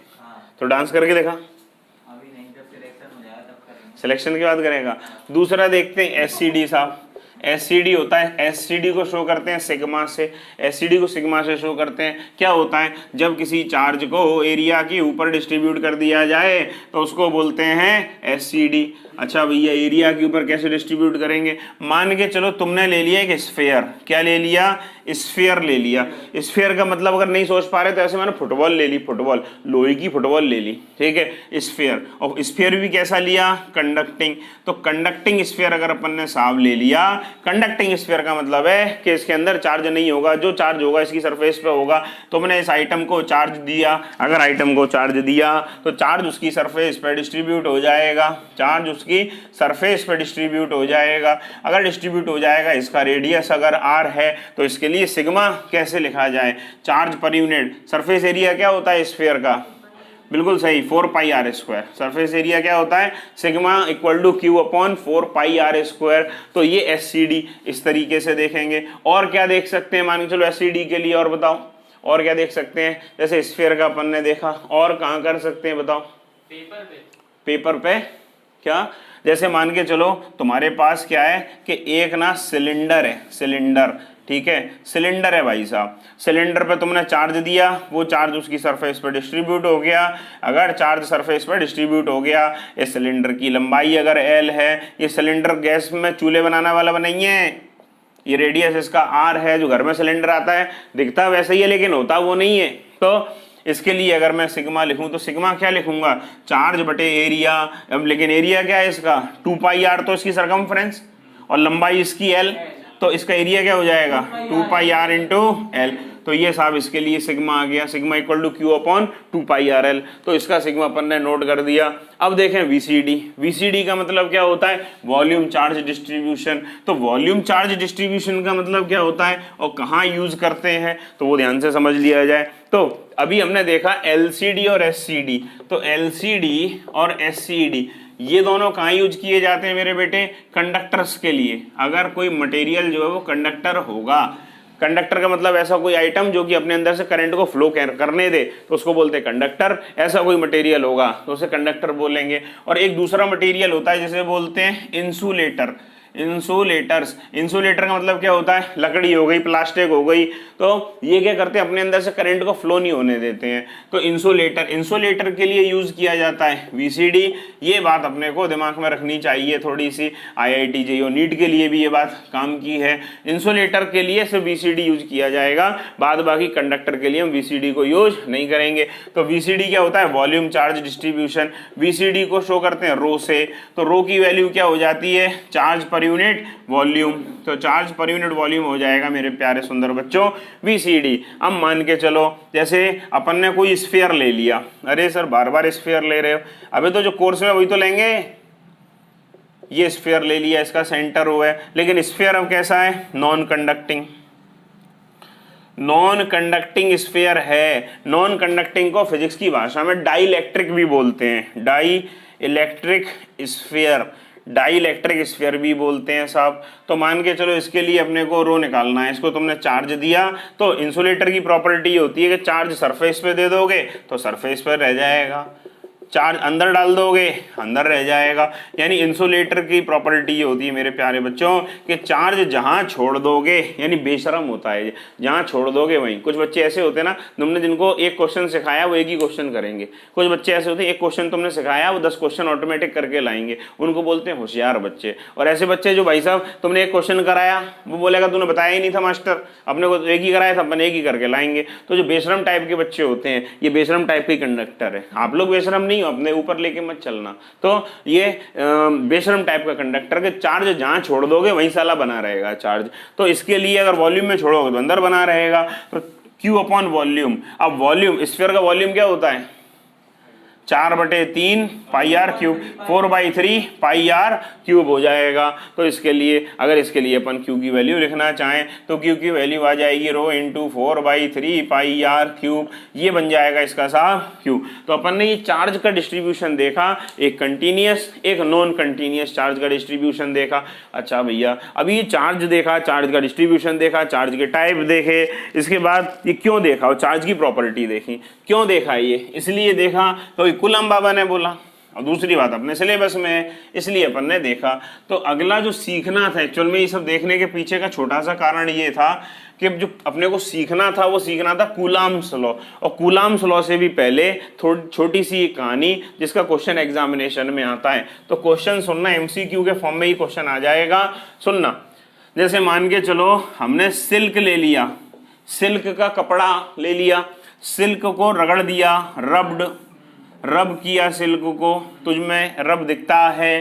तो डांस करके देखा, अभी नहीं, जब सिलेक्शन हो जाएगा तब करेंगे। सिलेक्शन के बाद करेगा। दूसरा देखते हैं एससीडी साहब। एससीडी होता है, एससीडी को शो करते हैं सिग्मा से, एससीडी को सिग्मा से शो करते हैं। क्या होता है, जब किसी चार्ज को एरिया के ऊपर डिस्ट्रीब्यूट कर दिया जाए तो उसको बोलते हैं एससीडी। अच्छा भैया, एरिया के ऊपर कैसे डिस्ट्रीब्यूट करेंगे, मान के चलो तुमने ले लिया एक स्फेयर, क्या ले लिया, स्फेयर ले लिया। स्फेयर का मतलब अगर नहीं सोच पा रहे तो ऐसे मैंने फुटबॉल ले ली, फुटबॉल, लोहे की फुटबॉल ले ली, ठीक है, स्फेयर। और स्फेयर भी कैसा लिया, कंडक्टिंग। तो कंडक्टिंग स्फेयर अगर अपन ने साहब ले लिया, कंडक्टिंग स्फेयर का मतलब है कि इसके अंदर चार्ज नहीं होगा, जो चार्ज होगा इसकी सरफेस पे होगा। तुमने इस आइटम को चार्ज दिया, अगर आइटम को चार्ज दिया तो चार्ज उसकी सरफेस पे डिस्ट्रीब्यूट हो जाएगा, चार्ज उसकी सरफेस पे डिस्ट्रीब्यूट हो जाएगा। अगर डिस्ट्रीब्यूट हो जाएगा, इसका रेडियस अगर आर है तो इसके लिए सिग्मा कैसे लिखा जाए, charge per unit. Surface area क्या होता है स्फीयर का, बिल्कुल सही, 4 pi R square. Surface area क्या होता है, sigma equal to Q upon 4 pi R square. तो ये एससीडी इस तरीके से देखेंगे। और क्या देख सकते हैं, मान के चलो एससीडी के लिए, और बताओ और क्या देख सकते हैं, जैसे स्फीयर का अपन ने देखा, और कहाँ कर सकते हैं बताओ, पेपर पे, पेपर पे क्या, जैसे मान के चलो तुम्हारे पास क्या है कि एक ना सिलेंडर है, सिलेंडर, ठीक है, सिलेंडर है भाई साहब। सिलेंडर पे तुमने चार्ज दिया, वो चार्ज उसकी सरफेस पर डिस्ट्रीब्यूट हो गया। अगर चार्ज सरफेस पर डिस्ट्रीब्यूट हो गया, इस सिलेंडर की लंबाई अगर एल है, ये सिलेंडर गैस में चूल्हे बनाने वाला नहीं है, ये रेडियस इसका आर है। जो घर में सिलेंडर आता है दिखता वैसे ही है लेकिन होता वो नहीं है। तो इसके लिए अगर मैं सिग्मा लिखूं तो सिग्मा क्या लिखूंगा, चार्ज बटे एरिया। अब लेकिन एरिया क्या है इसका, 2 पाई आर, तो इसकी सरकमफ्रेंस, और लंबाई इसकी एल, तो इसका एरिया क्या हो जाएगा, 2 पाई आर इंटू एल। तो ये साहब इसके लिए सिग्मा आ गया, sigma equal to Q upon 2 pi R L. तो इसका सिग्मा अपन ने नोट कर दिया। अब देखें वीसीडी। वीसीडी का मतलब क्या होता है, वॉल्यूम चार्ज डिस्ट्रीब्यूशन। तो वॉल्यूम चार्ज डिस्ट्रीब्यूशन का मतलब क्या होता है और कहाँ यूज करते हैं, तो वो ध्यान से समझ लिया जाए। तो अभी हमने देखा एलसीडी और एससीडी। तो एलसीडी और एससीडी ये दोनों कहाँ यूज किए जाते हैं मेरे बेटे, कंडक्टर्स के लिए। अगर कोई मटेरियल जो है वो कंडक्टर होगा, कंडक्टर का मतलब ऐसा कोई आइटम जो कि अपने अंदर से करंट को फ्लो करने दे, तो उसको बोलते हैं कंडक्टर। ऐसा कोई मटेरियल होगा तो उसे कंडक्टर बोलेंगे। और एक दूसरा मटेरियल होता है जिसे बोलते हैं इंसुलेटर, इंसुलेटर्स। इंसुलेटर का मतलब क्या होता है, लकड़ी हो गई, प्लास्टिक हो गई, तो ये क्या करते हैं, अपने अंदर से करंट को फ्लो नहीं होने देते हैं। तो इंसुलेटर, इंसुलेटर के लिए यूज किया जाता है वीसीडी। ये बात अपने को दिमाग में रखनी चाहिए थोड़ी सी, आईआईटी जेईई नीट के लिए भी ये बात काम की है। इंसुलेटर के लिए सिर्फ वीसीडी यूज किया जाएगा, बाद बाकी कंडक्टर के लिए हम वीसीडी को यूज नहीं करेंगे। तो वीसीडी क्या होता है, वॉल्यूम चार्ज डिस्ट्रीब्यूशन। वीसीडी को शो करते हैं रो से। तो रो की वैल्यू क्या हो जाती है, चार्ज पर यूनिट वॉल्यूम। तो चार्ज पर यूनिट वॉल्यूम हो जाएगा मेरे प्यारे सुंदर बच्चों वीसीडी। अब मान के चलो जैसे अपन ने कोई स्फीयर ले लिया, अरे सर बार बार स्फीयर ले रहे हो, अबे तो जो कोर्स में वही तो लेंगे। ये स्फीयर ले लिया, इसका सेंटर हुआ है, लेकिन स्फीयर अब कैसा है, non conducting. Non conducting sphere है। नॉन कंडक्टिंग को फिजिक्स की भाषा में डाई इलेक्ट्रिक भी बोलते हैं, dielectric sphere. Dielectric sphere भी बोलते हैं साहब। तो मान के चलो इसके लिए अपने को रो निकालना है, इसको तुमने चार्ज दिया तो इंसुलेटर की प्रॉपर्टी होती है कि चार्ज सरफेस पे दे दोगे तो सरफेस पर रह जाएगा, चार्ज अंदर डाल दोगे अंदर रह जाएगा। यानी इंसुलेटर की प्रॉपर्टी ये होती है मेरे प्यारे बच्चों कि चार्ज जहां छोड़ दोगे, यानी बेशरम होता है, जहां छोड़ दोगे वहीं। कुछ बच्चे ऐसे होते हैं ना, तुमने जिनको एक क्वेश्चन सिखाया वो एक ही क्वेश्चन करेंगे। कुछ बच्चे ऐसे होते हैं एक क्वेश्चन तुमने सिखाया वो 10 क्वेश्चन ऑटोमेटिक करके लाएंगे, उनको बोलते हैं होशियार बच्चे। और ऐसे बच्चे जो भाई साहब तुमने एक क्वेश्चन कराया वो बोलेगा तूने बताया ही नहीं था मास्टर, अपने को एक ही कराया था, अपन एक ही करके लाएंगे। तो जो बेशरम टाइप के बच्चे होते हैं ये बेशरम टाइप के कंडक्टर है। आप लोग बेशरम नहीं, अपने ऊपर लेके मत चलना। तो ये बेशरम टाइप का कंडक्टर के चार्ज जहां छोड़ दोगे वहीं साला बना रहेगा चार्ज। तो इसके लिए अगर वॉल्यूम में छोड़ोगे तो अंदर बना रहेगा। तो Q अपॉन वॉल्यूम, अब वॉल्यूम स्फीयर का वॉल्यूम क्या होता है 4/3 pi r cube, 4/3 pi r cube हो जाएगा। तो इसके लिए अगर इसके लिए अपन Q की वैल्यू लिखना चाहें तो Q की वैल्यू आ जाएगी rho into 4/3 pi r cube, ये बन जाएगा इसका साहब Q। तो अपन ने ये चार्ज का डिस्ट्रीब्यूशन देखा, एक कंटिन्यूस एक नॉन कंटिन्यूस चार्ज का डिस्ट्रीब्यूशन देखा। अच्छा भैया अभी ये चार्ज देखा, चार्ज का डिस्ट्रीब्यूशन देखा, चार्ज के टाइप देखे, इसके बाद ये क्यों देखा और चार्ज की प्रॉपर्टी देखी। क्यों देखा ये इसलिए देखा तो कूलम बाबा ने बोला, और दूसरी बात अपने सिलेबस में है इसलिए अपन ने देखा। तो अगला जो सीखना था, एक्चुअल में ये सब देखने के पीछे का छोटा सा कारण ये था कि जो अपने को सीखना था वो सीखना था कूलम्स लॉ। और कूलम्स लॉ से भी पहले थोड़ी छोटी सी कहानी जिसका क्वेश्चन एग्जामिनेशन में आता है। तो क्वेश्चन सुनना, एमसीक्यू के फॉर्म में ही क्वेश्चन आ जाएगा, सुनना। जैसे मान के चलो हमने सिल्क ले लिया, सिल्क का कपड़ा ले लिया, सिल्क को रगड़ दिया, रब किया सिल्क को, तुझ में रब दिखता है,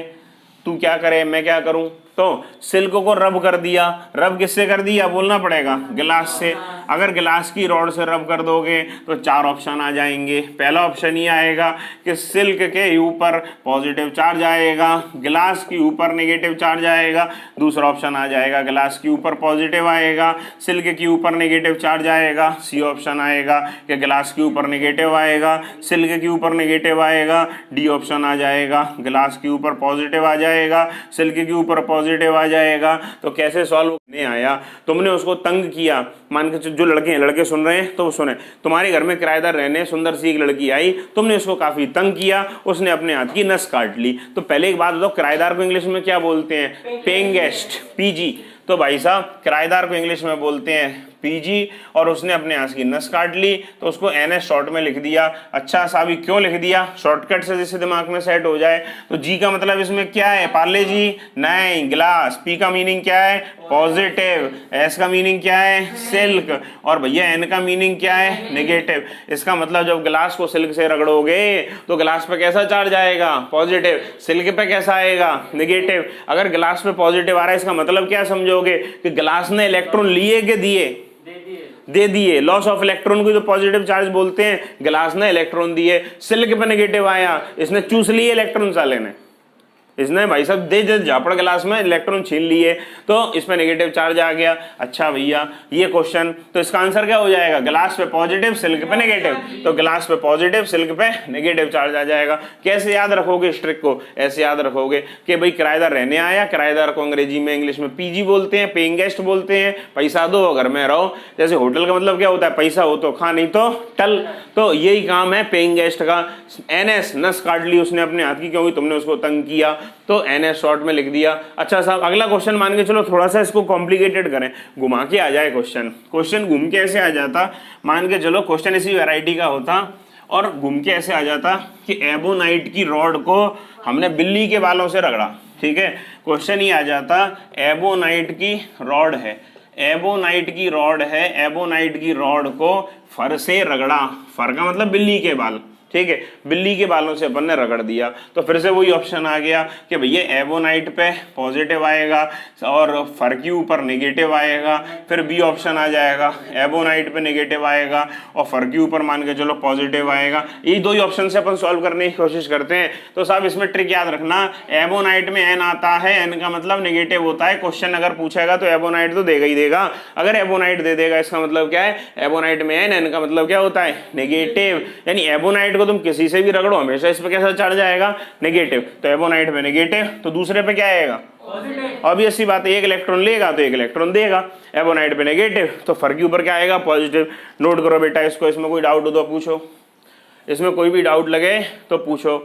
तू क्या करे मैं क्या करूं। तो सिल्क को रब कर दिया, रब किससे कर दिया बोलना पड़ेगा, गिलास से। अगर गिलास की रॉड से रब कर दोगे तो 4 ऑप्शन आ जाएंगे। पहला ऑप्शन ये आएगा कि सिल्क के ऊपर पॉजिटिव चार्ज आएगा, गिलास के ऊपर नेगेटिव चार्ज आएगा। दूसरा ऑप्शन आ जाएगा गिलास के ऊपर पॉजिटिव आएगा, सिल्क के ऊपर नेगेटिव चार्ज आएगा। सी ऑप्शन आएगा कि गिलास के ऊपर नेगेटिव आएगा, सिल्क के ऊपर नेगेटिव आएगा। डी ऑप्शन आ जाएगा गिलास के ऊपर पॉजिटिव आ जाएगा, सिल्क के ऊपर पॉजिटिव आ जाएगा। तो कैसे सॉल्व नहीं आया, तुमने उसको तंग किया। मान के जो लड़के सुन रहे हैं तो वो सुने, तुम्हारे घर में किराएदार रहने सुंदर सी एक लड़की आई, तुमने उसको काफी तंग किया, उसने अपने हाथ की नस काट ली। तो पहले एक बात बताओ, किराएदार को इंग्लिश में क्या बोलते हैं, पेइंग गेस्ट, पीजी। तो भाई साहब किराएदार को इंग्लिश में बोलते हैं पीजी, और उसने अपने हाथ की नस काट ली तो उसको एनएस शॉर्ट में लिख दिया। अच्छा साहब क्यों लिख दिया, शॉर्टकट से जैसे दिमाग में सेट हो जाए। तो जी का मतलब इसमें क्या है, पार्ले जी नहीं, गिलास। पी का मीनिंग क्या है, पॉजिटिव। एस का मीनिंग क्या है, सिल्क। और भैया एन का मीनिंग क्या है, नेगेटिव। इसका मतलब जब गिलास को सिल्क से रगड़ोगे तो गिलास पे कैसा चार्ज आएगा, पॉजिटिव। सिल्क पे कैसा आएगा, नेगेटिव। अगर गिलास पे पॉजिटिव आ रहा है इसका मतलब क्या समझोगे कि गिलास ने इलेक्ट्रॉन लिए कि दिए, दे दिए। लॉस ऑफ इलेक्ट्रॉन को जो पॉजिटिव चार्ज बोलते हैं, गिलास ने इलेक्ट्रॉन दिए। सिल्क पे नेगेटिव आया, इसने चूस लिए इलेक्ट्रॉन साले ने, इसने भाई साहब दे झापड़ गिलास में इलेक्ट्रॉन छीन लिए तो इसमें नेगेटिव चार्ज आ गया। अच्छा भैया ये क्वेश्चन, तो इसका आंसर क्या हो जाएगा, गिलास पे पॉजिटिव सिल्क पे नेगेटिव। तो गिलास पे पॉजिटिव सिल्क पे नेगेटिव चार्ज आ जाएगा। कैसे याद रखोगे इस ट्रिक को, ऐसे याद रखोगे कि भाई किराएदार रहने आया, किराएदार को अंग्रेजी में इंग्लिश में पीजी बोलते हैं, पेइंग गेस्ट बोलते हैं। पैसा दो घर में रहो, जैसे होटल का मतलब क्या होता है, पैसा हो तो खा नहीं तो टल। तो यही काम है पेइंग गेस्ट का। एनएस नस काट ली उसने अपने हाथ की, क्योंकि तुमने उसको तंग किया, तो एनएस शॉर्ट में लिख दिया। अच्छा साहब अगला क्वेश्चन मान के चलो थोड़ा सा इसको कॉम्प्लिकेटेड करें, घुमा के आ जाए क्वेश्चन घूम के ऐसे आ जाता। मान के चलो क्वेश्चन इसी वैरायटी का होता और घूम के ऐसे आ जाता कि एबोनाइट की रॉड को हमने बिल्ली के बालों से रगड़ा। ठीक है, क्वेश्चन ही आ जाता एबोनाइट की रॉड है, एबोनाइट की रॉड है, एबोनाइट की रॉड को फर से रगड़ा। फर का मतलब बिल्ली के बाल, ठीक है, बिल्ली के बालों से अपन ने रगड़ दिया। तो फिर से वही ऑप्शन आ गया कि भैया एबोनाइट पे पॉजिटिव आएगा और फर के ऊपर नेगेटिव आएगा। फिर बी ऑप्शन आ जाएगा, एबोनाइट पे नेगेटिव आएगा और फर के ऊपर मान के चलो पॉजिटिव आएगा। ये दो ही ऑप्शन से अपन सॉल्व करने की कोशिश करते हैं। तो साहब इसमें ट्रिक याद रखना, एबोनाइट में एन आता है, एन का मतलब नेगेटिव होता है। क्वेश्चन अगर पूछेगा तो एबोनाइट तो देगा ही देगा। अगर एबोनाइट दे देगा इसका मतलब क्या है, एबोनाइट में एन, एन का मतलब क्या होता है, नेगेटिव। यानी एबोनाइट को तुम किसी से भी रगड़ो हमेशा इस पे कैसा चार्ज आएगा, नेगेटिव। तो एबोनाइट पे नेगेटिव, तो दूसरे पे क्या आएगा, पॉजिटिव। ऑब्वियस सी बात है, एक इलेक्ट्रॉन लेगा तो एक इलेक्ट्रॉन देगा। एबोनाइट पे नेगेटिव, तो फर के ऊपर क्या आएगा, पॉजिटिव। नोट करो बेटा इसको, इसमें कोई डाउट हो तो पूछो, इसमें कोई भी डाउट लगे तो पूछो।